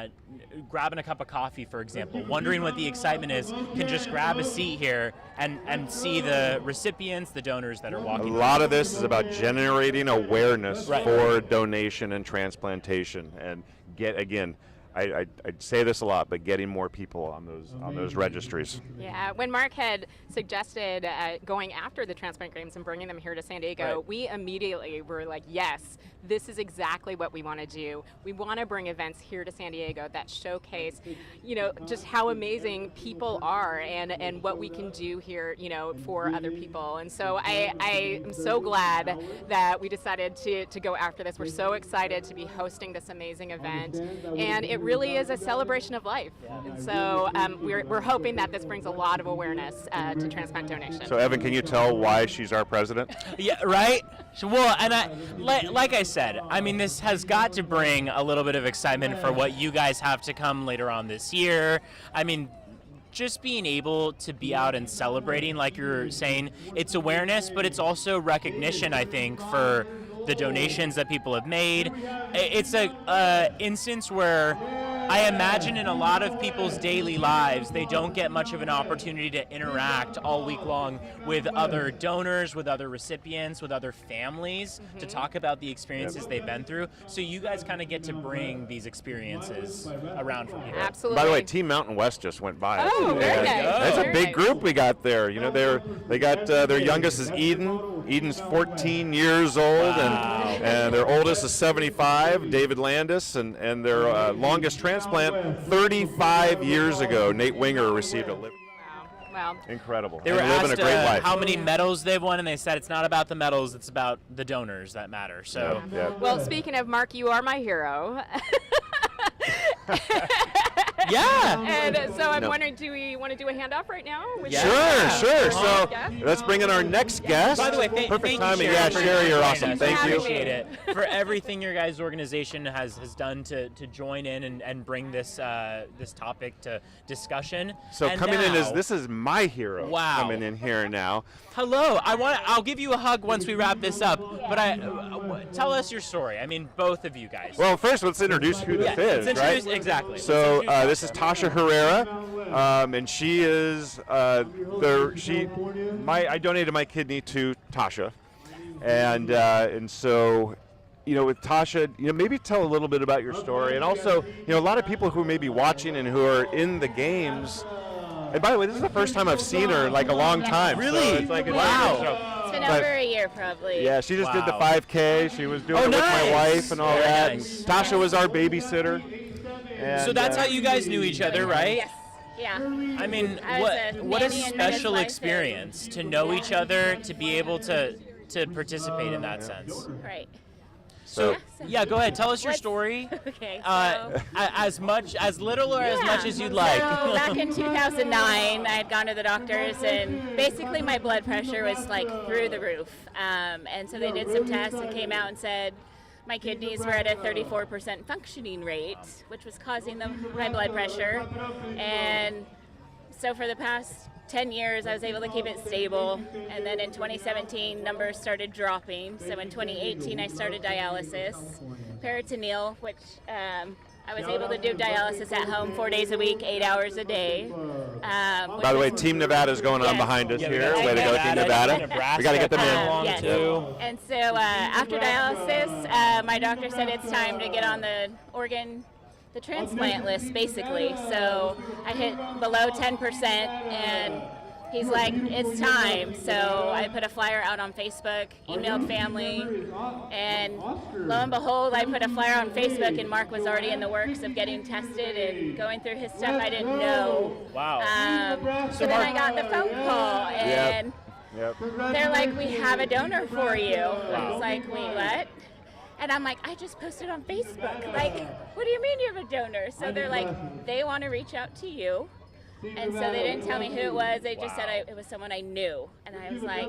Speaker 2: grabbing a cup of coffee, for example, wondering what the excitement is, can just grab a seat here and see the recipients, the donors that are walking.
Speaker 3: A lot of this is about generating awareness
Speaker 2: Right.
Speaker 3: for donation and transplantation, and I'd say this a lot, but getting more people on those registries.
Speaker 6: Yeah, when Mark had suggested going after the transplant games and bringing them here to San Diego,
Speaker 2: Right.
Speaker 6: we immediately were like, yes, this is exactly what we want to do. We want to bring events here to San Diego that showcase, just how amazing people are and what we can do here, for other people. And so I am so glad that we decided to go after this. We're so excited to be hosting this amazing event, and it really is a celebration of life. And so we're hoping that this brings a lot of awareness to transplant donation.
Speaker 3: So Evan, can you tell why she's our president?
Speaker 2: Yeah, right? Well, and like I said, I mean, this has got to bring a little bit of excitement for what you guys have to come later on this year. I mean, just being able to be out and celebrating, like you're saying, it's awareness, but it's also recognition, I think, for the donations that people have made. It's a instance where I imagine in a lot of people's daily lives, they don't get much of an opportunity to interact all week long with other donors, with other recipients, with other families to talk about the experiences they've been through. So you guys kind of get to bring these experiences around for people.
Speaker 6: Absolutely.
Speaker 3: By the way, Team Mountain West just went by.
Speaker 6: Oh, very nice.
Speaker 3: That's a
Speaker 6: Very
Speaker 3: big
Speaker 6: nice.
Speaker 3: group we got there. You know, they got their youngest is Eden. Eden's 14 years old, and their oldest is 75, David Landis, and their longest transplant 35 years ago. Nate Winger received a liver.
Speaker 6: Wow.
Speaker 3: Incredible.
Speaker 2: They were
Speaker 3: And living
Speaker 2: asked
Speaker 3: a great life.
Speaker 2: how many medals they've won, and they said it's not about the medals, it's about the donors that matter. So.
Speaker 3: Yeah.
Speaker 6: Well, speaking of Mark, you are my hero.
Speaker 2: Yeah.
Speaker 6: And so I'm
Speaker 3: No.
Speaker 6: wondering, do we want to do a handoff right now? with
Speaker 2: Yeah.
Speaker 3: Sure. So
Speaker 6: Yeah.
Speaker 3: let's bring in our next guest.
Speaker 2: By the way,
Speaker 3: perfect
Speaker 2: thank
Speaker 3: timing.
Speaker 2: you,
Speaker 3: Yeah,
Speaker 2: for
Speaker 3: Sherry, you're
Speaker 2: joining
Speaker 3: awesome.
Speaker 2: us.
Speaker 3: Thank
Speaker 2: I
Speaker 3: you.
Speaker 2: appreciate it for everything your guys' organization has done to join in and bring this this topic to discussion.
Speaker 3: So
Speaker 2: And
Speaker 3: coming in
Speaker 2: now-
Speaker 3: this is my hero.
Speaker 2: Wow.
Speaker 3: Coming in here now.
Speaker 2: Hello. I'll give you a hug once we wrap this up. But tell us your story. I mean, both of you guys.
Speaker 3: Well, first let's introduce who this is,
Speaker 2: let's
Speaker 3: right?
Speaker 2: introduce, exactly.
Speaker 3: So
Speaker 2: Let's introduce
Speaker 3: this is Tasha Herrera, and she is I donated my kidney to Tasha, and so. You know, with Tasha, maybe tell a little bit about your story, and also, a lot of people who may be watching and who are in the games. And by the way, this is the first time I've seen her in like a long time.
Speaker 2: Really?
Speaker 3: So it's like
Speaker 2: Wow.
Speaker 7: It's been
Speaker 3: But-
Speaker 7: over a year, probably.
Speaker 3: Yeah, she just did the
Speaker 2: Wow.
Speaker 3: 5K. She was doing
Speaker 2: Oh,
Speaker 3: it with my
Speaker 2: nice.
Speaker 3: wife and all
Speaker 2: Very
Speaker 3: that.
Speaker 2: nice.
Speaker 3: And Tasha was our babysitter. And,
Speaker 2: So that's how you guys knew each other, right?
Speaker 7: Yes. Yeah.
Speaker 2: I mean,
Speaker 7: I was a
Speaker 2: what a
Speaker 7: nanny in
Speaker 2: special
Speaker 7: Megan's life
Speaker 2: experience to know each other, to be able to participate in that sense.
Speaker 7: Right.
Speaker 3: So
Speaker 2: Yeah, go ahead. Tell us your
Speaker 7: What's-
Speaker 2: story.
Speaker 7: Okay.
Speaker 2: As little or as much as you'd like.
Speaker 7: So back in 2009, I had gone to the doctors, and basically my blood pressure was like through the roof. And so they did some tests and came out and said my kidneys were at a 34% functioning rate, which was causing the high blood pressure. And so for the past 10 years, I was able to keep it stable. And then in 2017, numbers started dropping. So in 2018, I started dialysis, peritoneal, which I was able to do dialysis at home 4 days a week, 8 hours a day.
Speaker 3: by the way, Team Nevada is going on
Speaker 7: Yes.
Speaker 3: behind us
Speaker 2: Yeah, we
Speaker 3: here.
Speaker 2: got
Speaker 3: Way to go, Team Nevada.
Speaker 2: Nebraska
Speaker 3: We got to get them
Speaker 2: coming
Speaker 3: in.
Speaker 2: along
Speaker 7: Yes.
Speaker 2: too.
Speaker 7: And so after dialysis, my doctor said it's time to get on the transplant list, basically. So I hit below 10%, and he's like, it's time. So I put a flyer out on Facebook, emailed family, and lo and behold, I put a flyer on Facebook, and Mark was already in the works of getting tested and going through his stuff. I didn't know.
Speaker 2: Wow.
Speaker 7: So then I got the phone call, and
Speaker 3: Yep.
Speaker 7: they're like, we have a donor for you. I was like, wait, what? And I'm like, I just posted on Facebook. Like, what do you mean you have a donor? So they're like, they want to reach out to you. And so they didn't tell me who it was. They just said it was someone I knew. And I was like,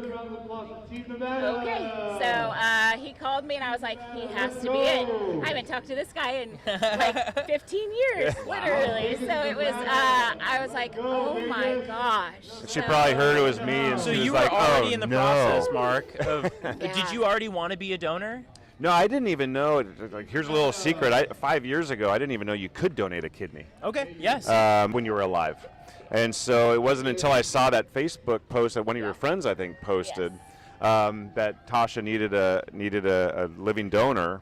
Speaker 7: okay. So he called me, and I was like, he has to be it. I haven't talked to this guy in like 15 years, literally. So it was, I was like, oh my gosh.
Speaker 3: She
Speaker 7: So-
Speaker 3: probably heard it was me, and
Speaker 2: So
Speaker 3: she was
Speaker 2: you were
Speaker 3: like,
Speaker 2: already
Speaker 3: "Oh,
Speaker 2: in the
Speaker 3: no."
Speaker 2: process, Mark. Of,
Speaker 7: Yeah.
Speaker 2: Did you already want to be a donor?
Speaker 3: No, I didn't even know. Like, here's a little secret. 5 years ago, I didn't even know you could donate a kidney
Speaker 2: Okay. Yes.
Speaker 3: when you were alive. And so it wasn't until I saw that Facebook post that one of your friends, I think, posted that Tasha needed a living donor.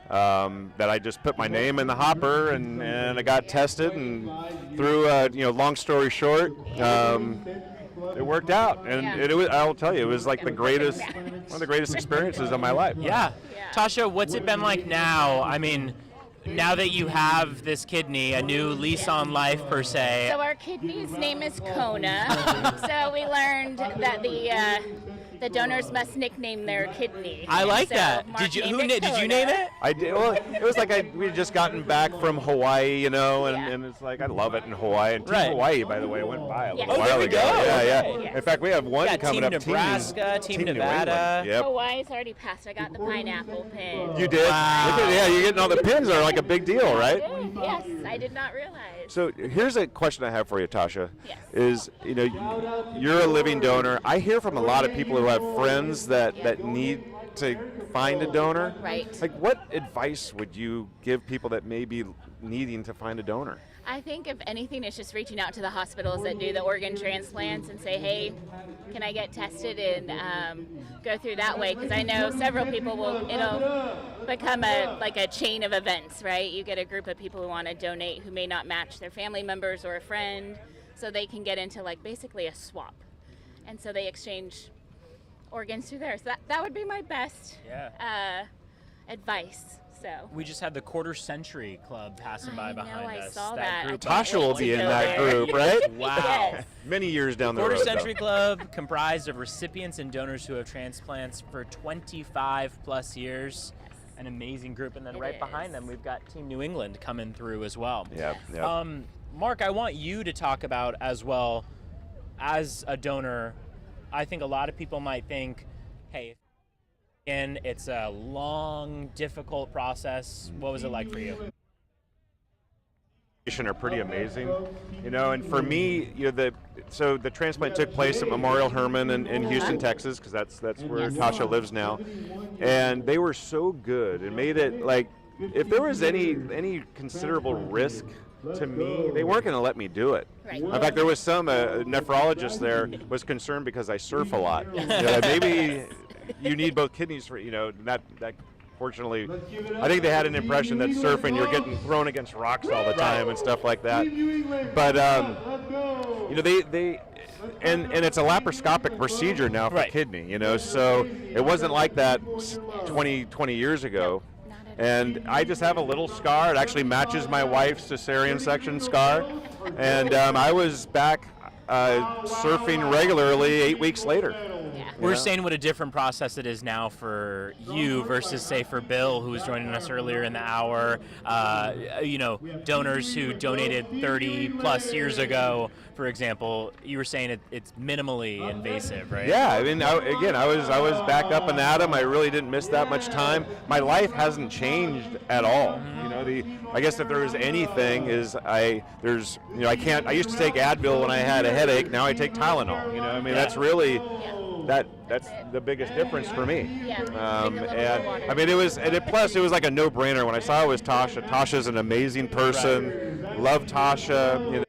Speaker 3: That I just put my name in the hopper, and I got tested, and through long story short, it worked out, and
Speaker 7: Yeah.
Speaker 3: I'll tell you, it was like one of the greatest experiences of my life.
Speaker 2: yeah. Tasha, what's it been like now? I mean, now that you have this kidney, a new lease on life per se.
Speaker 7: So our kidney's name is Kona. So we learned that the donors must nickname their kidney.
Speaker 2: I like
Speaker 7: So
Speaker 2: that.
Speaker 7: Mark
Speaker 2: Did you
Speaker 7: named it
Speaker 2: did you
Speaker 7: Kona.
Speaker 2: name it?
Speaker 3: I did. Well, it was like we had just gotten back from Hawaii, and it's like I love it in Hawaii. And Team
Speaker 2: Right.
Speaker 3: Hawaii, by the way, went by a little
Speaker 7: Oh,
Speaker 3: while
Speaker 2: there we
Speaker 3: ago.
Speaker 2: go.
Speaker 3: Yeah.
Speaker 2: Okay.
Speaker 3: In fact, we have one
Speaker 2: Got
Speaker 3: coming
Speaker 2: Team
Speaker 3: up.
Speaker 2: Nebraska, Team
Speaker 3: New
Speaker 2: Nevada.
Speaker 3: England. Yep.
Speaker 7: Hawaii's already passed. I got the pineapple pin.
Speaker 3: You did.
Speaker 2: Wow.
Speaker 3: Look at, you're getting all the pins are like a big deal, right?
Speaker 7: Yes, I did not realize.
Speaker 3: So here's a question I have for you, Tasha.
Speaker 7: Yes.
Speaker 3: Is you're a living donor. I hear from a lot of people who have friends that need to find a donor.
Speaker 7: Right.
Speaker 3: Like, what advice would you give people that may be needing to find a donor?
Speaker 7: I think if anything, it's just reaching out to the hospitals that do the organ transplants and say, hey, can I get tested and go through that way? Because I know several people it'll become a chain of events, right? You get a group of people who want to donate who may not match their family members or a friend, so they can get into like basically a swap. And so they exchange organs through there. So that would be my best advice. So.
Speaker 2: We just had the Quarter Century Club passing by behind us.
Speaker 7: I saw that.
Speaker 2: Group.
Speaker 3: Tasha will be in that group, right?
Speaker 2: Wow.
Speaker 7: Yes.
Speaker 3: Many years down the
Speaker 2: Quarter
Speaker 3: road.
Speaker 2: Century Club comprised of recipients and donors who have transplants for 25 plus years. An amazing group. And then right behind them, we've got Team New England coming through as well.
Speaker 3: Yeah.
Speaker 2: Mark, I want you to talk about as well, as a donor, I think a lot of people might think, hey, and it's a long, difficult process. What was it like for you?
Speaker 3: Are pretty amazing, and for me, so the transplant took place at Memorial Hermann in Houston, Texas, because that's where Tasha lives now, and they were so good and made it like if there was any considerable risk to me, they weren't going to let me do it.
Speaker 7: Right.
Speaker 3: In fact, there was some nephrologist there was concerned because I surf a lot. Maybe you need both kidneys for that. Fortunately, I think they had an impression that surfing you're getting thrown against rocks all the time and stuff like that. But they and it's a laparoscopic procedure now for kidney. So it wasn't like that 20 years ago. And I just have a little scar. It actually matches my wife's cesarean section scar. And I was back surfing regularly 8 weeks later.
Speaker 2: We're saying what a different process it is now for you versus, say, for Bill, who was joining us earlier in the hour. Donors who donated 30 plus years ago, for example. You were saying it's minimally invasive, right?
Speaker 3: Yeah, I mean, I was back up and at 'em. I really didn't miss that much time. My life hasn't changed at all. I guess if there was anything I used to take Advil when I had a headache. Now I take Tylenol. That's really. That's the biggest difference for me.
Speaker 7: Yeah.
Speaker 3: And I mean, it was like a no-brainer when I saw it was Tasha. Tasha's an amazing person. Love Tasha.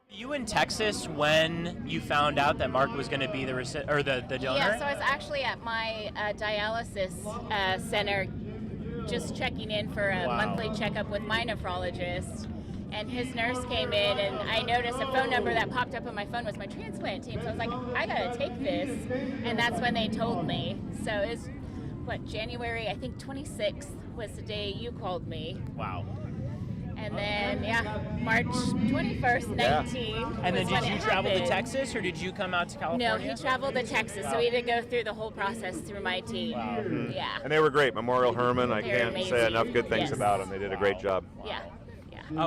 Speaker 2: You in Texas when you found out that Mark was going to be the donor?
Speaker 7: Yeah, so I was actually at my dialysis center just checking in for a monthly checkup with my nephrologist. And his nurse came in, and I noticed a phone number that popped up on my phone was my transplant team. So I was like, I gotta take this. And that's when they told me. So it was, January, I think 26th was the day you called me.
Speaker 2: Wow.
Speaker 7: And then, March 21st, 19.
Speaker 2: And then did you travel to Texas, or did you come out to California?
Speaker 7: No, he traveled to Texas, so we had to go through the whole process through my team.
Speaker 2: Wow.
Speaker 3: Mm-hmm.
Speaker 7: Yeah.
Speaker 3: And they were great. Memorial Hermann, I
Speaker 7: They're
Speaker 3: can't
Speaker 7: amazing.
Speaker 3: say enough good things about them. They did a great job.
Speaker 7: Yeah.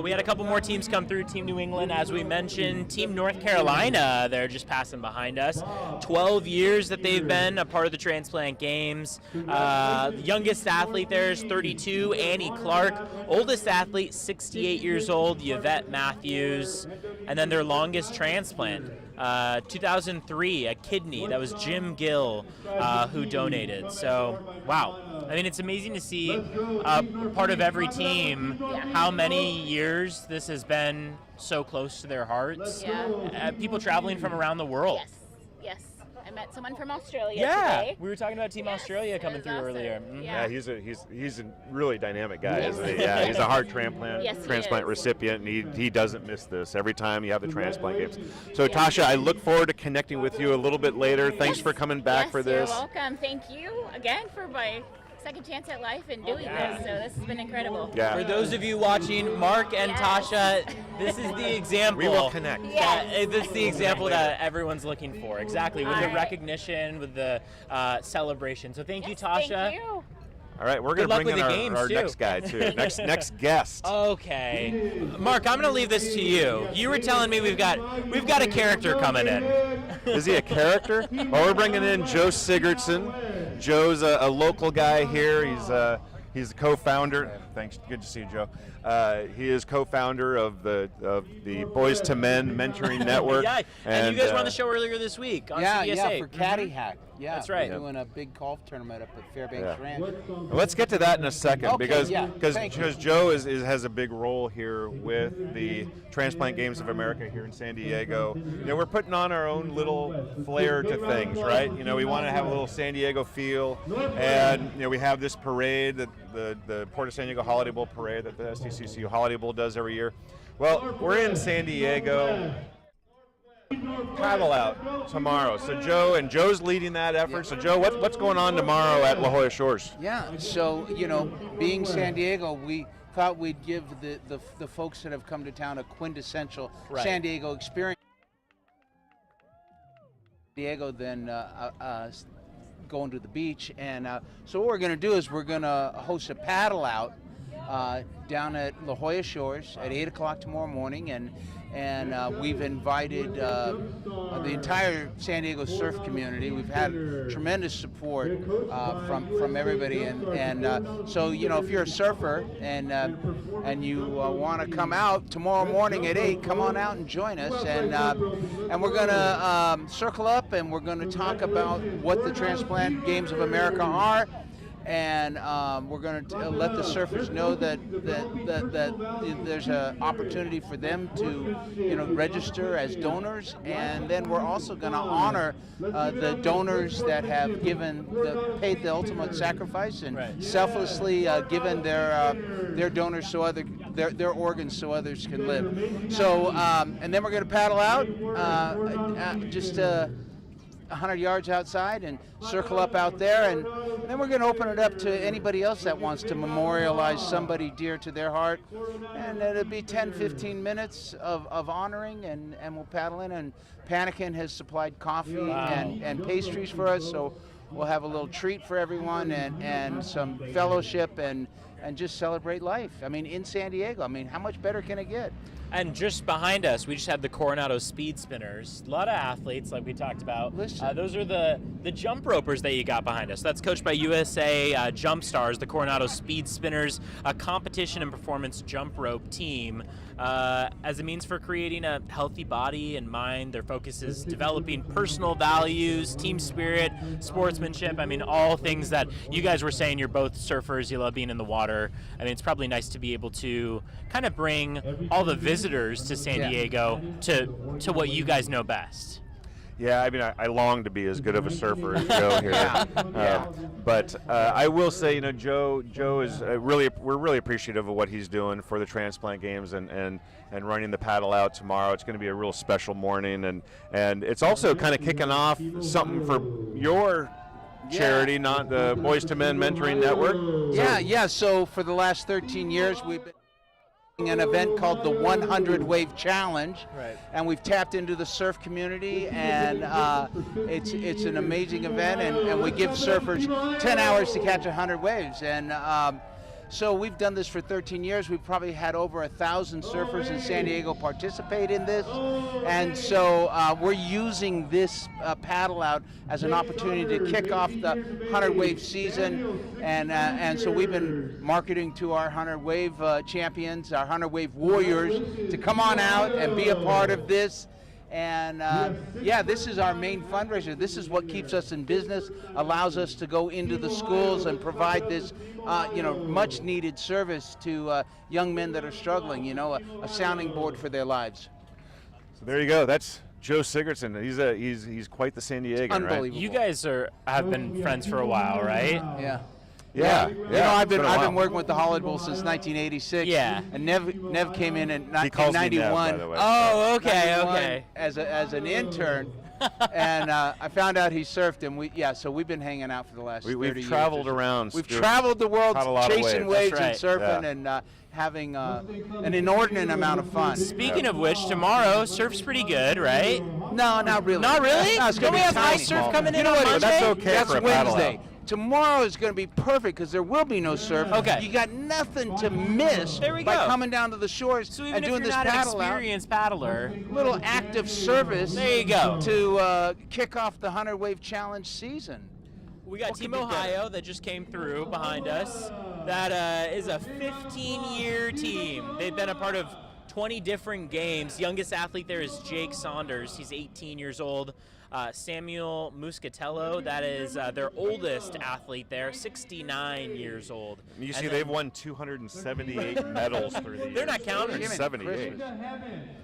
Speaker 2: We had a couple more teams come through. Team New England, as we mentioned. Team North Carolina, they're just passing behind us. 12 years that they've been a part of the Transplant Games. Youngest athlete there is 32, Annie Clark. Oldest athlete, 68 years old, Yvette Matthews. And then their longest transplant, 2003, a kidney. That was Jim Gill who donated. So, wow. I mean, it's amazing to see part of every team how many years this has been so close to their hearts.
Speaker 7: Yeah.
Speaker 2: People traveling from around the world.
Speaker 7: Yes. I met someone from Australia
Speaker 2: Yeah,
Speaker 7: today.
Speaker 2: we were talking about Team Australia coming through
Speaker 7: awesome.
Speaker 2: earlier.
Speaker 3: Yeah, he's a really dynamic guy, isn't he? Yeah, he's a heart transplant
Speaker 7: Yes, he
Speaker 3: transplant
Speaker 7: is.
Speaker 3: recipient, and he doesn't miss this every time you have the transplant games. So Tasha, I look forward to connecting with you a little bit later. Thanks for coming back for this.
Speaker 7: You're welcome. Thank you again for my second chance at life and doing this. So this has been incredible.
Speaker 3: Yeah.
Speaker 2: For those of you watching, Mark and Tasha, this is the example.
Speaker 3: We will connect.
Speaker 2: This is the example that everyone's looking for. Exactly, with the recognition, with the celebration. So thank you, Tasha.
Speaker 7: Thank you.
Speaker 3: All right, we're going to bring in our next guy too. Next guest.
Speaker 2: Okay, Mark, I'm going to leave this to you. You were telling me we've got a character coming in.
Speaker 3: Is he a character? Well, we're bringing in Joe Sigurdsson. Joe's a local guy here. He's a co-founder. Thanks. Good to see you, Joe. He is co-founder of the Boys to Men Mentoring Network.
Speaker 2: Yeah, and you guys were on the show earlier this week on CBS8.
Speaker 8: Yeah, for Caddy Hack. Yeah,
Speaker 2: that's right.
Speaker 8: We're doing a big golf tournament up at Fairbanks Ranch.
Speaker 3: Well, let's get to that in a second,
Speaker 8: Okay,
Speaker 3: because
Speaker 8: thank you.
Speaker 3: Joe has a big role here with the Transplant Games of America here in San Diego. You know, we're putting on our own little flair to things, right? You know, we want to have a little San Diego feel, and you know, we have this parade, the Port of San Diego Holiday Bowl parade that the SDCCU Holiday Bowl does every year. Well, we're in San Diego. Paddle out tomorrow. So Joe's leading that effort. So Joe, what's going on tomorrow at La Jolla Shores?
Speaker 8: Yeah, so being San Diego, we thought we'd give the folks that have come to town a quintessential San Diego experience. Diego, then going to the beach, and so what we're going to do is we're going to host a paddle out down at La Jolla Shores at 8 o'clock tomorrow morning, and we've invited the entire San Diego surf community. We've had tremendous support from everybody, and so if you're a surfer and you want to come out tomorrow morning at 8, come on out and join us, and we're going to circle up, and we're going to talk about what the Transplant Games of America are. And we're going to let the surfers know that there's an opportunity for them to, register as donors, and then we're also going to honor the donors that have paid the ultimate sacrifice and selflessly given their donors so their organs so others can live. So and then we're going to paddle out just 100 yards outside and circle up out there, and then we're going to open it up to anybody else that wants to memorialize somebody dear to their heart, and it'll be 10-15 minutes of honoring, and we'll paddle in, and Panikin has supplied coffee and pastries for us, so we'll have a little treat for everyone, and some fellowship and just celebrate life. I mean, in San Diego, I mean, how much better can it get?
Speaker 2: And just behind us, we just had the Coronado Speed Spinners. A lot of athletes, like we talked about. Those are the jump ropers that you got behind us. That's coached by USA Jump Stars, the Coronado Speed Spinners, a competition and performance jump rope team. As a means for creating a healthy body and mind, their focus is developing personal values, team spirit, sportsmanship. I mean, all things that you guys were saying. You're both surfers. You love being in the water. I mean, it's probably nice to be able to kind of bring all the visitors to San Diego to what you guys know best.
Speaker 3: Yeah, I mean, I long to be as good of a surfer as Joe here. But I will say, Joe is we're really appreciative of what he's doing for the Transplant Games and running the paddle out tomorrow. It's going to be a real special morning, and it's also kind of kicking off something for your charity, not the Boys to Men Mentoring Network.
Speaker 8: So for the last 13 years, we've been an event called the 100 Wave Challenge, and we've tapped into the surf community, and it's an amazing event, and we give surfers 10 hours to catch 100 waves, and so we've done this for 13 years. We've probably had over 1,000 surfers in San Diego participate in this, and so we're using this paddle out as an opportunity to kick off the 100 wave season, and so we've been marketing to our 100 wave champions, our 100 wave warriors, to come on out and be a part of this. And this is our main fundraiser. This is what keeps us in business, allows us to go into the schools and provide this much needed service to young men that are struggling, a sounding board for their lives.
Speaker 3: So there you go. That's Joe Sigurdsson. He's quite the San Diegan,
Speaker 8: unbelievable.
Speaker 3: Right?
Speaker 2: You guys have been friends for a while, right?
Speaker 8: Yeah. I've been working with the Holiday Bowl since 1986.
Speaker 2: Yeah.
Speaker 8: And Nev came in 1991.
Speaker 3: Nev, by the way.
Speaker 2: Oh, okay.
Speaker 8: As an intern, and I found out he surfed, and so we've been hanging out for the last 30 years.
Speaker 3: We've traveled around.
Speaker 8: We've traveled the world chasing waves and surfing,
Speaker 2: Yeah.
Speaker 8: and having an inordinate amount of fun.
Speaker 2: Speaking of which, tomorrow surf's pretty good, right?
Speaker 8: No, not really.
Speaker 2: Not really?
Speaker 8: No, it's
Speaker 2: Don't
Speaker 8: gonna
Speaker 2: we
Speaker 8: be
Speaker 2: have high
Speaker 8: tiny.
Speaker 2: surf coming in
Speaker 8: You know
Speaker 2: on
Speaker 8: what?
Speaker 2: Monday?
Speaker 3: That's okay
Speaker 8: That's
Speaker 3: for a paddle
Speaker 8: Wednesday.
Speaker 3: out.
Speaker 8: Tomorrow is going to be perfect because there will be no surf.
Speaker 2: Okay.
Speaker 8: You got nothing to miss
Speaker 2: There we
Speaker 8: by
Speaker 2: go.
Speaker 8: coming down to the shores
Speaker 2: So even
Speaker 8: and
Speaker 2: if
Speaker 8: doing
Speaker 2: you're
Speaker 8: this
Speaker 2: not an
Speaker 8: paddle out.
Speaker 2: experienced paddler,
Speaker 8: Little active service.
Speaker 2: There you go.
Speaker 8: To kick off the 100 Wave Challenge season.
Speaker 2: we got
Speaker 8: What
Speaker 2: Team
Speaker 8: could be better?
Speaker 2: Ohio that just came through behind us. That is a 15-year team. They've been a part of 20 different games. Youngest athlete there is Jake Saunders. He's 18 years old. Samuel Muscatello, that is their oldest athlete there, 69 years old.
Speaker 3: You see, they've won 278 medals through the years.
Speaker 2: They're not counting.
Speaker 3: 78.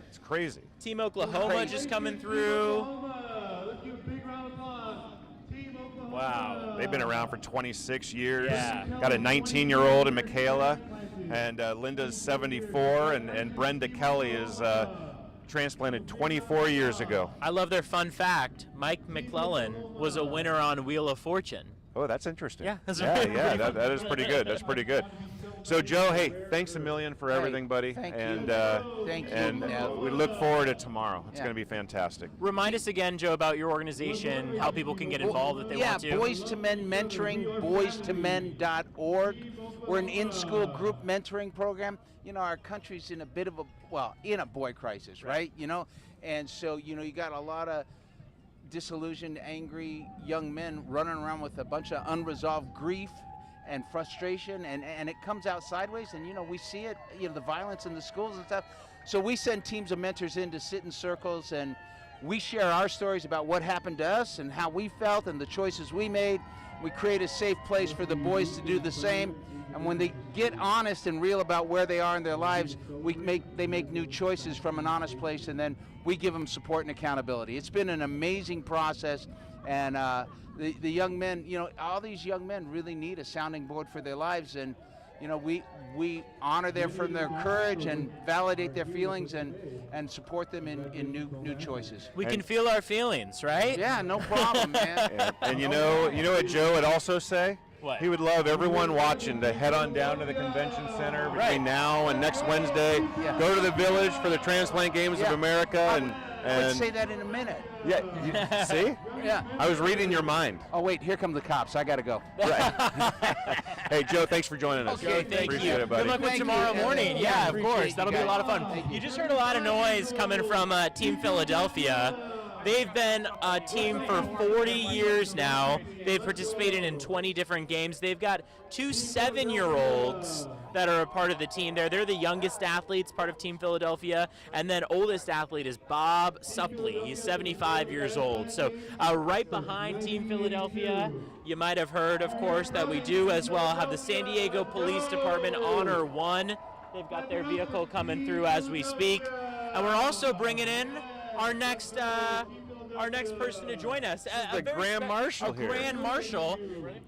Speaker 3: It's crazy.
Speaker 2: Team Oklahoma just coming through. Wow.
Speaker 3: They've been around for 26 years.
Speaker 2: Yeah.
Speaker 3: Got a 19-year-old in Michaela, and Linda's 74, and Brenda Kelly is transplanted 24 years ago.
Speaker 2: I love their fun fact. Mike McClellan was a winner on Wheel of Fortune.
Speaker 3: Oh, that's interesting.
Speaker 2: Yeah, that's
Speaker 3: that is pretty good. That's pretty good. So, Joe, hey, thanks a million for everything, buddy.
Speaker 8: Thank
Speaker 3: and,
Speaker 8: you. Thank you.
Speaker 3: And we look forward to tomorrow. It's going to be fantastic.
Speaker 2: Remind us again, Joe, about your organization, how people can get involved if they want to.
Speaker 8: Yeah, Boys to Men Mentoring, boys2men.org. We're an in-school group mentoring program. You know, our country's in a bit of in a boy crisis, right? You know, and so, you got a lot of disillusioned, angry young men running around with a bunch of unresolved grief and frustration, and it comes out sideways, and we see it, the violence in the schools and stuff. So we send teams of mentors in to sit in circles, and we share our stories about what happened to us and how we felt and the choices we made. We create a safe place for the boys to do the same, and when they get honest and real about where they are in their lives, they make new choices from an honest place, and then we give them support and accountability. It's been an amazing process, and the young men, all these young men really need a sounding board for their lives, and we honor them from their courage and validate their feelings and support them in new choices.
Speaker 2: We can feel our feelings, right?
Speaker 8: Yeah, no problem, man.
Speaker 3: And you know what Joe would also say?
Speaker 2: What?
Speaker 3: He would love everyone watching to head on down to the convention center between now and next Wednesday.
Speaker 8: Yeah.
Speaker 3: Go to the Village for the Transplant Games of America,
Speaker 8: Let's say that in a minute.
Speaker 3: Yeah, see?
Speaker 8: Yeah.
Speaker 3: I was reading your mind.
Speaker 8: Oh wait, here come the cops. I gotta go.
Speaker 3: Right. Hey, Joe, thanks for joining us.
Speaker 8: Okay,
Speaker 2: Thank
Speaker 3: Appreciate
Speaker 2: you.
Speaker 3: it, buddy.
Speaker 2: Good luck with
Speaker 8: Thank
Speaker 2: tomorrow
Speaker 8: you.
Speaker 2: morning.
Speaker 8: Yeah,
Speaker 2: Yeah, of
Speaker 8: appreciate
Speaker 2: course.
Speaker 8: you
Speaker 2: That'll be a
Speaker 8: guys.
Speaker 2: lot of fun.
Speaker 8: Thank you.
Speaker 2: You just heard a lot of noise coming from Team Philadelphia. They've been a team for 40 years now. They've participated in 20 different games. They've got 2 7-year-olds that are a part of the team there. They're the youngest athletes, part of Team Philadelphia, and then oldest athlete is Bob Suppley. He's 75 years old. So right behind Team Philadelphia, you might have heard, of course, that we do as well have the San Diego Police Department Honor 1. They've got their vehicle coming through as we speak. And we're also bringing in our next person to join us.
Speaker 3: The Grand Marshal here.
Speaker 2: Grand Marshal.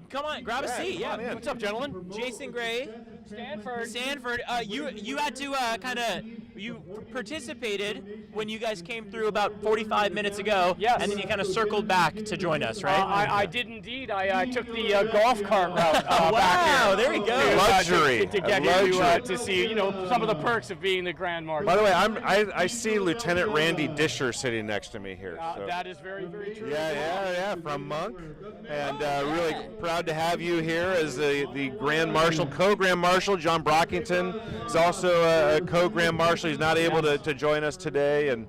Speaker 2: Come on, grab a seat. Yeah.
Speaker 5: What's up, gentlemen?
Speaker 2: Jason Gray. Stanford. You had to you participated when you guys came through about 45 minutes ago.
Speaker 9: Yes.
Speaker 2: And then you kind of circled back to join us, right?
Speaker 9: I did indeed. I took the golf cart route
Speaker 2: wow,
Speaker 9: back here.
Speaker 2: there you go.
Speaker 3: Luxury.
Speaker 9: To get
Speaker 3: Luxury.
Speaker 9: to see some of the perks of being the Grand Marshal.
Speaker 3: By the way, I see Lieutenant Randy Disher sitting next to me here. So.
Speaker 9: That is very, very true.
Speaker 3: Yeah, from Monk. And really proud to have you here as the Grand Marshal, co-Grand Marshal. John Brockington is also a co-Grand Marshal. He's not able to join us today, and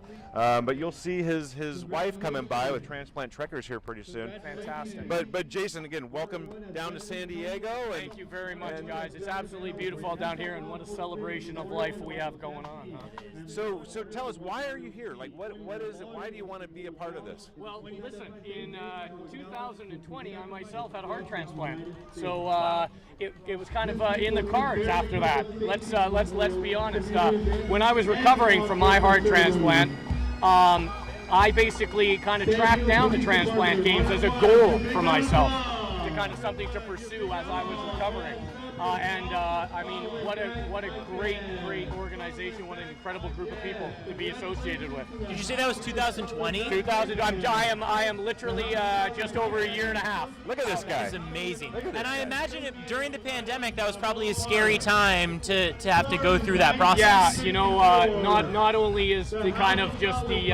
Speaker 3: but you'll see his wife coming by with Transplant Trekkers here pretty soon.
Speaker 9: Fantastic.
Speaker 3: But Jason, again, welcome down to San Diego.
Speaker 9: Thank you very much, guys. It's absolutely beautiful down here, and what a celebration of life we have going on. Huh?
Speaker 3: So tell us, why are you here? Like, what is it? Why do you want to be a part of this?
Speaker 9: Well, listen, in 2020, I myself had a heart transplant, so it was kind of in the cards after that. Let's be honest. When I was recovering from my heart transplant, I basically kind of tracked down the transplant games as a goal for myself, to kind of something to pursue as I was recovering. I mean, what a great organization, what an incredible group of people to be associated with.
Speaker 2: Did you say that was 2020?
Speaker 9: 2000. I am literally just over a year and a half.
Speaker 3: Look at this guy.
Speaker 2: That is amazing. And I imagine during the pandemic, that was probably a scary time to have to go through that process.
Speaker 9: Yeah, not only is the kind of just the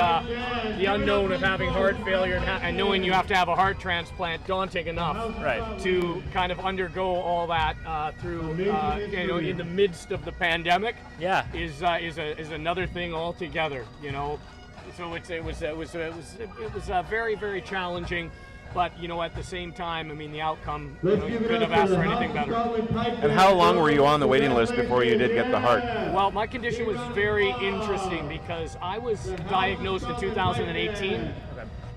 Speaker 9: unknown of having heart failure and knowing you have to have a heart transplant daunting enough,
Speaker 2: Right.
Speaker 9: to kind of undergo all that through in the midst of the pandemic.
Speaker 2: Yeah.
Speaker 9: is another thing altogether. So it was very, very challenging. But at the same time, I mean, the outcome, you couldn't have asked for anything better.
Speaker 3: And how long were you on the waiting list before you did get the heart?
Speaker 9: Well, my condition was very interesting because I was diagnosed in 2018.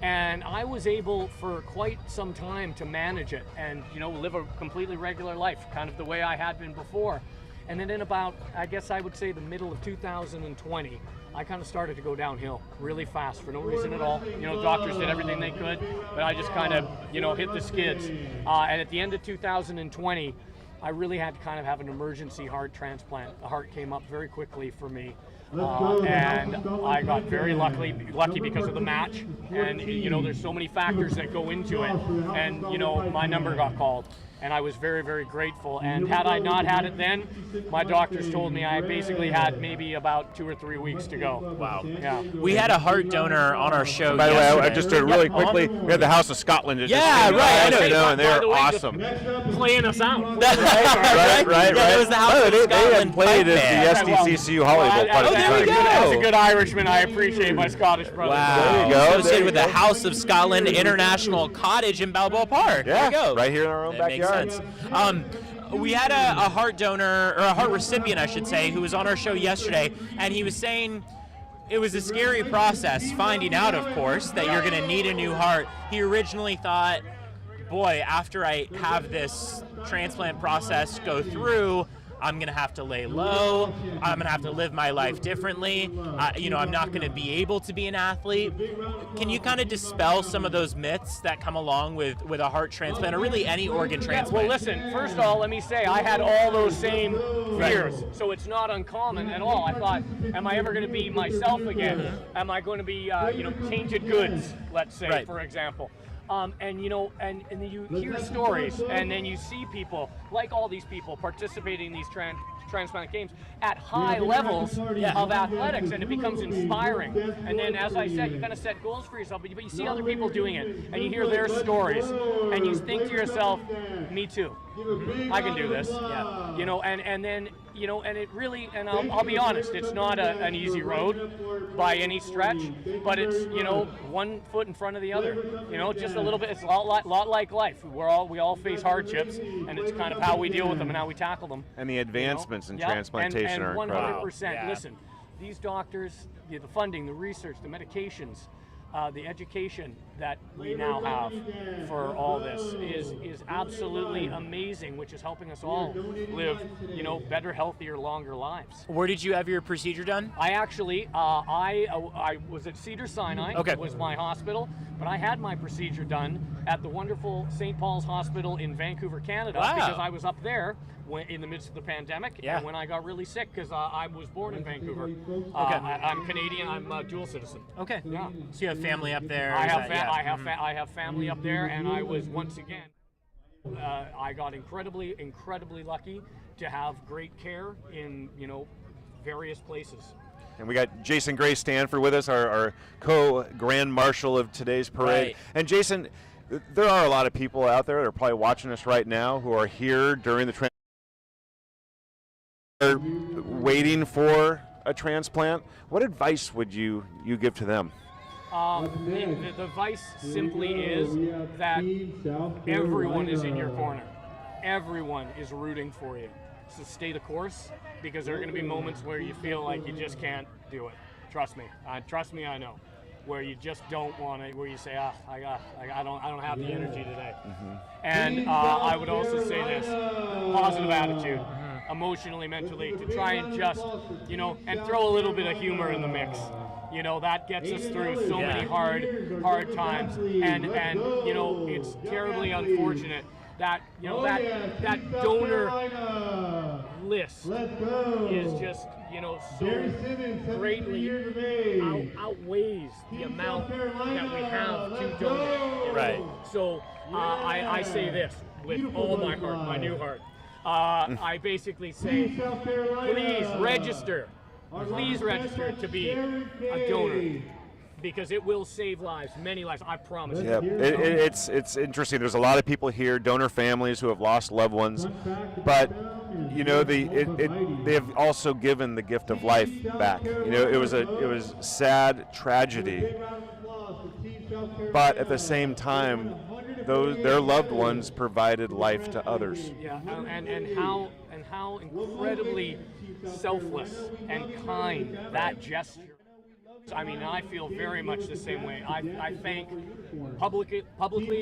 Speaker 9: And I was able for quite some time to manage it and, live a completely regular life, kind of the way I had been before. And then in about, I guess I would say the middle of 2020, I kind of started to go downhill really fast for no reason at all. Doctors did everything they could, but I just kind of, hit the skids. And at the end of 2020, I really had to kind of have an emergency heart transplant. The heart came up very quickly for me. And I got very lucky because of the match. And, there's so many factors that go into it. And, my number got called. And I was very, very grateful. And had I not had it then, my doctors told me I basically had maybe about 2 or 3 weeks to go.
Speaker 2: Wow.
Speaker 9: Yeah.
Speaker 2: We had a heart donor on our show
Speaker 3: By the way,
Speaker 2: yesterday.
Speaker 3: just really quickly, we had the House of Scotland.
Speaker 2: Yeah, right. I know.
Speaker 3: And they're awesome.
Speaker 9: Playing us out.
Speaker 3: right.
Speaker 2: Yeah, that was the House of
Speaker 3: They
Speaker 2: Scotland
Speaker 3: had played
Speaker 2: pipe
Speaker 3: at the
Speaker 2: band.
Speaker 3: SDCCU Holiday Bowl.
Speaker 2: there we go.
Speaker 9: As a good Irishman, I appreciate my Scottish brothers.
Speaker 2: Wow.
Speaker 3: There you go.
Speaker 2: Associated with the House of Scotland International Cottage in Balboa Park.
Speaker 3: Yeah,
Speaker 2: there you go.
Speaker 3: right here in our own
Speaker 2: That
Speaker 3: backyard.
Speaker 2: makes sense. We had a heart donor, or a heart recipient, I should say, who was on our show yesterday, and he was saying it was a scary process finding out, of course, that you're going to need a new heart. He originally thought, boy, after I have this transplant process go through, I'm going to have to lay low. I'm going to have to live my life differently. I'm not going to be able to be an athlete. Can you kind of dispel some of those myths that come along with a heart transplant or really any organ transplant?
Speaker 9: Well, listen, first of all, let me say I had all those same fears, so it's not uncommon at all. I thought, am I ever going to be myself again? Am I going to be, tainted goods, let's say, for example? And you hear stories, and then you see people, like all these people, participating in these transplant games at high levels of athletics, and it becomes inspiring. And then, as I said, you kind of set goals for yourself, but you see other people doing it, and you hear their stories, and you think to yourself, me too. I can do this. Yeah. And then, and it really, and I'll be honest, it's not an easy road by any stretch, but it's, one foot in front of the other, just a little bit. It's a lot like life. We all face hardships, and it's kind of how we deal with them and how we tackle them.
Speaker 3: And the advancements in transplantation are incredible.
Speaker 9: 100%. Yeah. Listen, these doctors, the funding, the research, the medications, the education that we now have for all this is absolutely amazing, which is helping us all live, better, healthier, longer lives.
Speaker 2: Where did you have your procedure done?
Speaker 9: I actually, I was at Cedars-Sinai.
Speaker 2: Okay.
Speaker 9: It was my hospital, but I had my procedure done at the wonderful St. Paul's Hospital in Vancouver, Canada, because I was up there in the midst of the pandemic, and when I got really sick, because I was born in Vancouver. I'm Canadian. I'm a dual citizen.
Speaker 2: Okay.
Speaker 9: Yeah.
Speaker 2: So you have family up there?
Speaker 9: I have family up there, and I was once again. I got incredibly lucky to have great care in various places.
Speaker 3: And we got Jason Gray Stanford with us, our co-grand marshal of today's parade.
Speaker 2: Right.
Speaker 3: And Jason, there are a lot of people out there that are probably watching us right now who are here during the waiting for a transplant. What advice would you give to them?
Speaker 9: The advice simply is that everyone is in your corner. Everyone is rooting for you. So stay the course, because there are going to be moments where you feel like you just can't do it. Trust me. I know. Where you just don't want to, where you say, I don't have the energy today. Mm-hmm. And I would also say this: positive attitude, emotionally, mentally, to try and just, and throw a little bit of humor in the mix. That gets us through so many hard times. And it's terribly unfortunate that that donor list is just so greatly outweighs the amount that we have to donate.
Speaker 2: Right.
Speaker 9: So I say this with all my heart, my new heart. I basically say, please register to be a donor, because it will save lives, many lives. I promise.
Speaker 3: Yeah, it's interesting. There's a lot of people here, donor families who have lost loved ones, but they have also given the gift of life back. It was sad tragedy, but at the same time, their loved ones provided life to others.
Speaker 9: Yeah, and how incredibly selfless and kind that gesture. I mean, I feel very much the same way. I thank publicly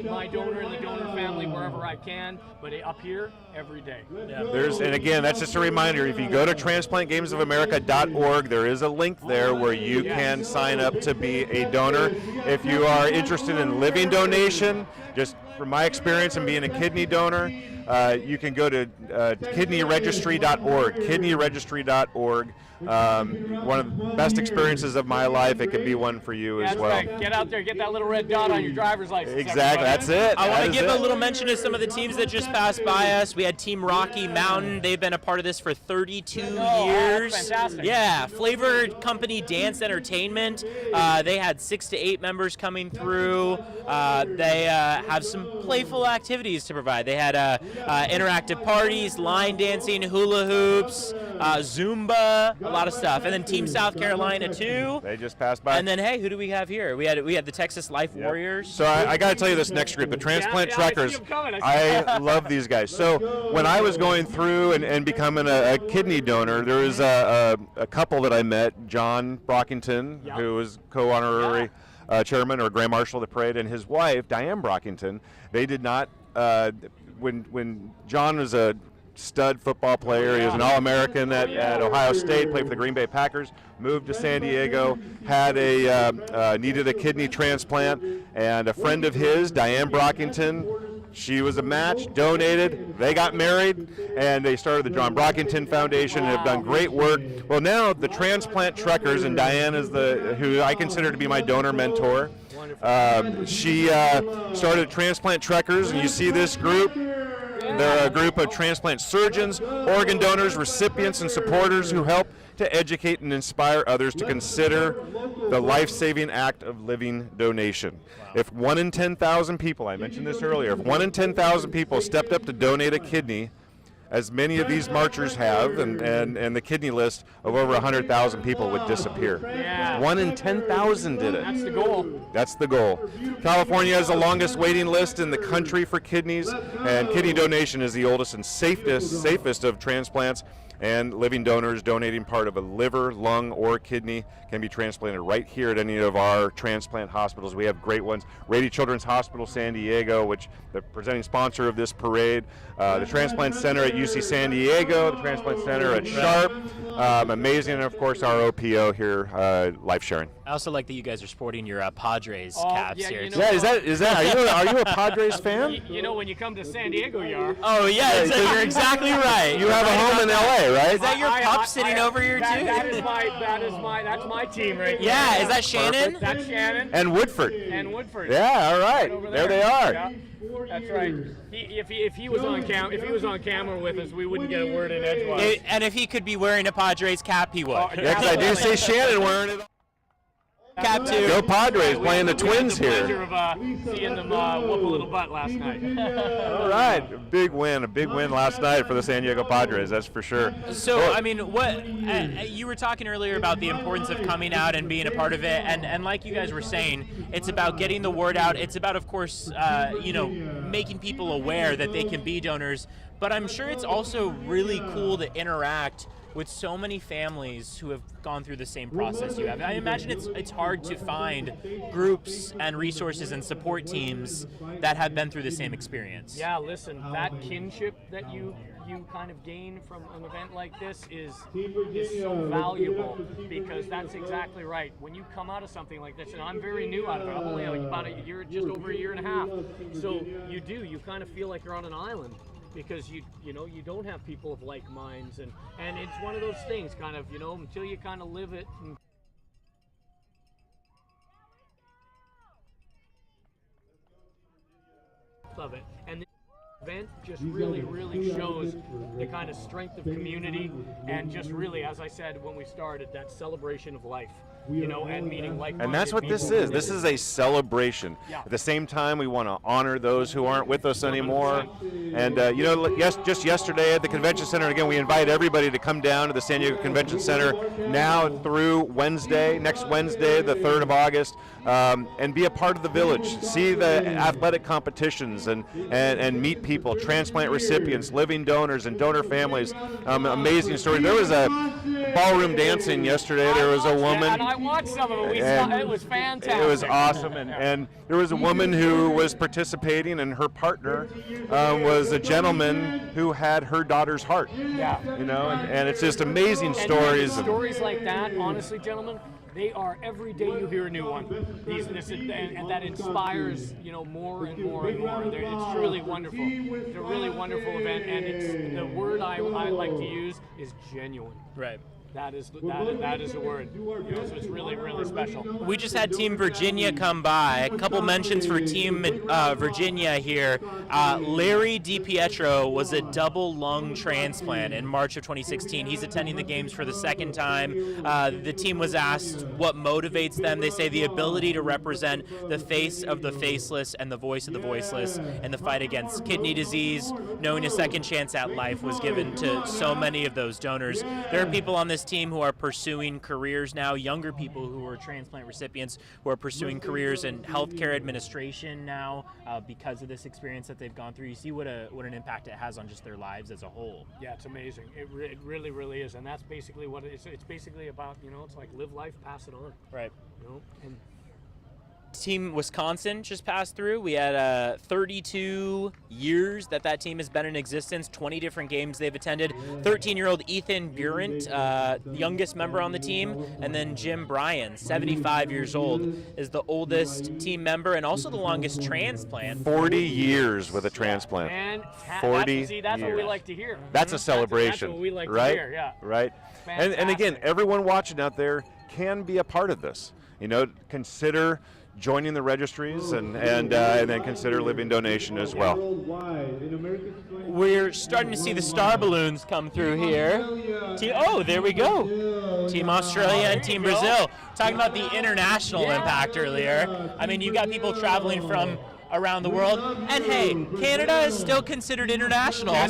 Speaker 9: my donor and the donor family wherever I can, but up here every day.
Speaker 2: Yeah.
Speaker 3: And again, that's just a reminder. If you go to transplantgamesofamerica.org, there is a link there where you can sign up to be a donor. If you are interested in living donation, just from my experience in being a kidney donor, you can go to kidneyregistry.org. Kidneyregistry.org. One of the best experiences of my life. It could be one for you as well.
Speaker 9: Right. Get out there, get that little red dot on your driver's license.
Speaker 3: Exactly,
Speaker 9: everybody.
Speaker 3: that's it.
Speaker 2: I want to give a little mention to some of the teams that just passed by us. We had Team Rocky Mountain. They've been a part of this for 32 years.
Speaker 9: Fantastic.
Speaker 2: Yeah, Flavor Company Dance Entertainment. They had 6 to 8 members coming through. They have some playful activities to provide. They had interactive parties, line dancing, hula hoops, Zumba, a lot of stuff. And then Team South Carolina too.
Speaker 3: They just passed by.
Speaker 2: And then hey, who do we have here? We had the Texas Life Warriors.
Speaker 3: So I got to tell you this next group, the Transplant Truckers. I love these guys. So when I was going through and becoming a kidney donor, there was a couple that I met, John Brockington, who was co-honorary chairman or grand marshal of the parade, and his wife, Diane Brockington. They did not, when John was a stud football player. He was an All-American at Ohio State, played for the Green Bay Packers, moved to San Diego, had needed a kidney transplant, and a friend of his, Diane Brockington, she was a match, donated, they got married, and they started the John Brockington Foundation and have done great work. Well, now the Transplant Truckers, and Diane is who I consider to be my donor mentor. She started Transplant Truckers, and you see this group. They're a group of transplant surgeons, organ donors, recipients, and supporters who help to educate and inspire others to consider the life-saving act of living donation. If 1 in 10,000 people, I mentioned this earlier, if 1 in 10,000 people stepped up to donate a kidney, as many of these marchers have, and the kidney list of over 100,000 people would disappear.
Speaker 9: Yeah.
Speaker 3: 1 in 10,000 did it.
Speaker 9: That's the goal.
Speaker 3: That's the goal. California has the longest waiting list in the country for kidneys, and kidney donation is the oldest and safest of transplants. And living donors donating part of a liver, lung, or kidney can be transplanted right here at any of our transplant hospitals. We have great ones. Rady Children's Hospital San Diego, which the presenting sponsor of this parade. The Transplant Center at UC San Diego, the Transplant Center at Sharp. Amazing, and of course our OPO here, Life Sharing.
Speaker 2: I also like that you guys are sporting your Padres caps
Speaker 9: yeah,
Speaker 2: here.
Speaker 9: you know,
Speaker 3: Is that are you a Padres fan?
Speaker 9: You know, when you come to San Diego, you are.
Speaker 2: Oh yeah, you're exactly right.
Speaker 3: You have a home in LA, right?
Speaker 2: Is that your pup sitting over here too?
Speaker 9: That's my team right there.
Speaker 2: Yeah, is that Shannon?
Speaker 9: That's Shannon.
Speaker 3: And Woodford.
Speaker 9: Yeah,
Speaker 3: all right.
Speaker 9: over
Speaker 3: There they are.
Speaker 9: Yeah, that's right. If he was on camera with us, we wouldn't get a word in edgewise.
Speaker 2: And if he could be wearing a Padres cap, he would.
Speaker 3: Yeah, because I do see Shannon wearing it.
Speaker 2: Cap too.
Speaker 3: Go Padres, playing the Twins
Speaker 9: We had
Speaker 3: here.
Speaker 9: the pleasure of seeing them whoop a little butt last night.
Speaker 3: All right, a big win last night for the San Diego Padres, that's for sure.
Speaker 2: So, I mean, what you were talking earlier about the importance of coming out and being a part of it, and like you guys were saying, it's about getting the word out. It's about, of course, making people aware that they can be donors. But I'm sure it's also really cool to interact with so many families who have gone through the same process you have. I imagine it's hard to find groups and resources and support teams that have been through the same experience.
Speaker 9: Yeah, listen, that kinship that you kind of gain from an event like this is so valuable, because that's exactly right. When you come out of something like this, and I'm very new out of it, I'm only about a year, just over a year and a half, so you kind of feel like you're on an island, because you don't have people of like minds, and it's one of those things, kind of, until you kind of live it. Love it. And event just really shows the kind of strength of community and just really, as I said when we started, that celebration of life. You know, and meeting like-minded
Speaker 3: And that's what this
Speaker 9: people.
Speaker 3: is. This is a celebration.
Speaker 9: Yeah.
Speaker 3: At the same time, we want to honor those who aren't with us anymore.
Speaker 9: 100%.
Speaker 3: And you know, just yesterday at the convention center, again, we invite everybody to come down to the San Diego Convention Center now through Wednesday, next Wednesday, the 3rd of August, and be a part of the village. See the athletic competitions and meet people, transplant recipients, living donors, and donor families. Amazing story. There was a ballroom dancing yesterday. There was a woman.
Speaker 9: And I watched some of it. It was fantastic.
Speaker 3: It was awesome, and there was a woman who was participating, and her partner was a gentleman who had her daughter's heart.
Speaker 9: Yeah.
Speaker 3: You know, and it's just amazing stories.
Speaker 9: And stories like that, honestly, gentlemen, they are every day you hear a new one. And that inspires, you know, more and more and more. It's truly wonderful. It's a really wonderful event, and it's the word I like to use is genuine.
Speaker 2: Right.
Speaker 9: That is the word. You know, so it's really special.
Speaker 2: We just had Team Virginia come by. A couple mentions for Team Virginia here. Larry DiPietro was a double lung transplant in March of 2016. He's attending the games for the second time. The team was asked what motivates them. They say the ability to represent the face of the faceless and the voice of the voiceless in the fight against kidney disease. Knowing a second chance at life was given to so many of those donors. There are people on this team who are pursuing careers now, younger people who are transplant recipients who are pursuing careers in healthcare administration now because of this experience that they've gone through. You see what an impact it has on just their lives as a whole.
Speaker 9: Yeah, it's amazing. It really is, and that's basically what it's basically about. You know, it's like live life, pass it on.
Speaker 2: Right.
Speaker 9: You know, and
Speaker 2: Team Wisconsin just passed through. We had 32 years that team has been in existence, 20 different games they've attended. 13-year-old Ethan Burant, youngest member on the team, and then Jim Bryan, 75 years old, is the oldest team member and also the longest transplant.
Speaker 3: 40 years with a transplant.
Speaker 9: And
Speaker 3: 40
Speaker 9: that's what we
Speaker 3: years.
Speaker 9: like to hear.
Speaker 3: That's a celebration.
Speaker 9: That's what we like
Speaker 3: right?
Speaker 9: to hear, yeah.
Speaker 3: Right. And again, everyone watching out there can be a part of this. You know, consider joining the registries and then consider living donation as well.
Speaker 2: We're starting to see the star balloons come through here. Oh, there we go. Team Australia and Team Brazil. Talking about the international impact earlier. I mean, you got people traveling from around the world, and hey, Canada is still considered international.
Speaker 9: That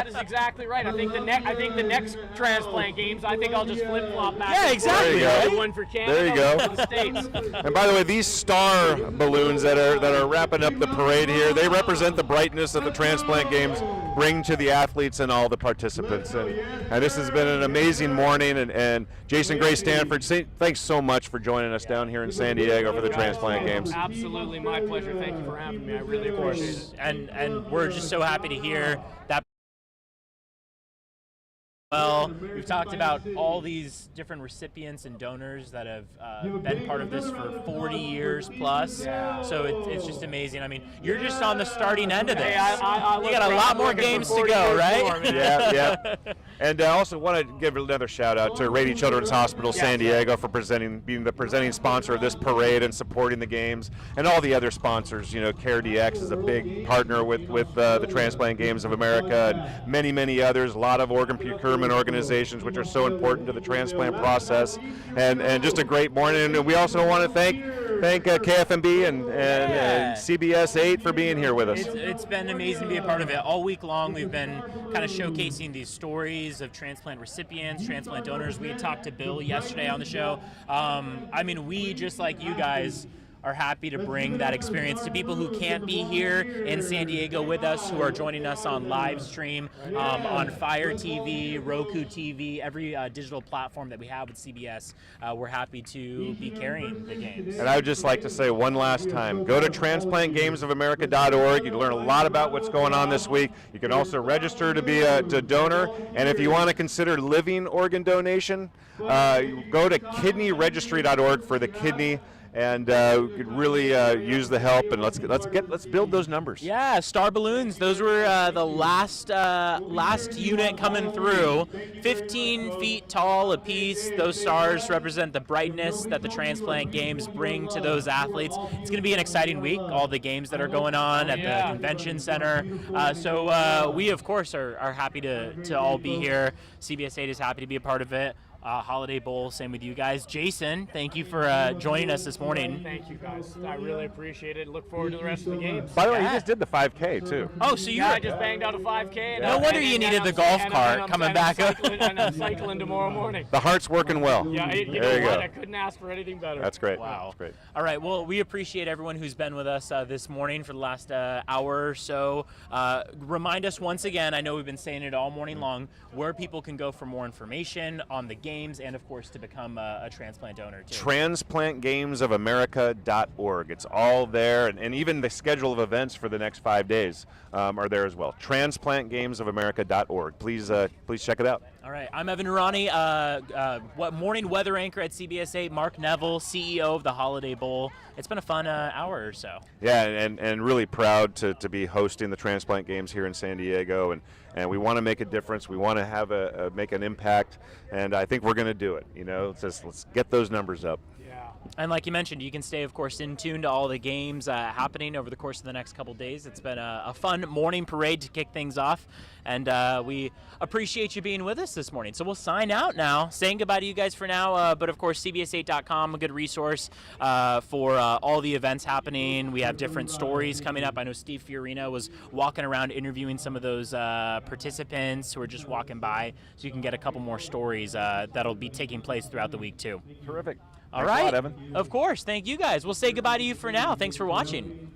Speaker 9: is exactly right. I think the next transplant games, I think I'll just flip flop back.
Speaker 2: Yeah, exactly.
Speaker 3: There you go.
Speaker 9: One for Canada,
Speaker 3: There you go.
Speaker 9: one for the States.
Speaker 3: And by the way, these star balloons that are wrapping up the parade here, they represent the brightness that the transplant games bring to the athletes and all the participants. And this has been an amazing morning. And Jason Gray Stanford, thanks so much for joining us down here in San Diego for the transplant games.
Speaker 9: Absolutely, my pleasure. Thank you for having me. I really appreciate it.
Speaker 2: And we're just so happy to hear that. Well, we've talked about all these different recipients and donors that have been part of this for 40 years plus.
Speaker 9: Yeah.
Speaker 2: So it's just amazing. I mean, you're just on the starting end of this.
Speaker 9: Hey,
Speaker 2: you got a lot more games to go, right?
Speaker 3: Yeah. And I also want to give another shout out to Rady Children's Hospital San Diego for being the presenting sponsor of this parade and supporting the games, and all the other sponsors. You know, CareDx is a big partner with the Transplant Games of America and many others. A lot of organ procurement organizations which are so important to the transplant process, and just a great morning. And we also want to thank KFMB and CBS 8 for being here with us.
Speaker 2: It's been amazing to be a part of it. All week long we've been kind of showcasing these stories of transplant recipients, transplant donors. We had talked to Bill yesterday on the show. I mean, we, just like you guys, are happy to bring that experience to people who can't be here in San Diego with us, who are joining us on live stream, on Fire TV, Roku TV, every digital platform that we have with CBS. We're happy to be carrying the games.
Speaker 3: And I would just like to say one last time, go to transplantgamesofamerica.org. You can learn a lot about what's going on this week. You can also register to be a donor. And if you want to consider living organ donation, go to kidneyregistry.org for the kidney and we could really use the help. And let's build those numbers.
Speaker 2: Yeah, star balloons. Those were the last unit coming through. 15 feet tall apiece. Those stars represent the brightness that the Transplant Games bring to those athletes. It's going to be an exciting week. All the games that are going on at the convention center. So we, of course, are happy to all be here. CBS 8 is happy to be a part of it. Holiday Bowl, same with you guys. Jason, thank you for joining us this morning.
Speaker 9: Thank you, guys. I really appreciate it. Look forward to the rest of the games.
Speaker 3: By the way, you just did the 5K too.
Speaker 2: Oh, so
Speaker 9: I just banged out a 5K.
Speaker 2: No wonder you needed the golf cart coming back up.
Speaker 9: And I'm cycling tomorrow morning.
Speaker 3: The heart's working well.
Speaker 9: Yeah, you
Speaker 3: there
Speaker 9: know
Speaker 3: you
Speaker 9: what?
Speaker 3: go.
Speaker 9: I couldn't ask for anything better.
Speaker 3: That's great.
Speaker 2: Wow.
Speaker 3: That's great.
Speaker 2: All right. Well, we appreciate everyone who's been with us this morning for the last hour or so. Remind us once again, I know we've been saying it all morning long, where people can go for more information on the games and, of course, to become a transplant donor too.
Speaker 3: TransplantGamesOfAmerica.org. It's all there, and even the schedule of events for the next 5 days are there as well. TransplantGamesOfAmerica.org. Please check it out.
Speaker 2: All right, I'm Evan Noorani, morning weather anchor at CBS 8, Mark Neville, CEO of the Holiday Bowl. It's been a fun hour or so.
Speaker 3: Yeah, and really proud to be hosting the Transplant Games here in San Diego, and we want to make a difference. We want to have make an impact, and I think we're going to do it. You know, let's get those numbers up.
Speaker 2: And like you mentioned, you can stay, of course, in tune to all the games happening over the course of the next couple days. It's been a fun morning parade to kick things off, and we appreciate you being with us this morning. So we'll sign out now, saying goodbye to you guys for now, but of course, CBS8.com, a good resource for all the events happening. We have different stories coming up. I know Steve Fiorina was walking around interviewing some of those participants who are just walking by, so you can get a couple more stories that'll be taking place throughout the week, too.
Speaker 3: Terrific.
Speaker 2: All
Speaker 3: Thanks
Speaker 2: right.
Speaker 3: a lot, Evan.
Speaker 2: Of course. Thank you guys. We'll say goodbye to you for now. Thanks for watching.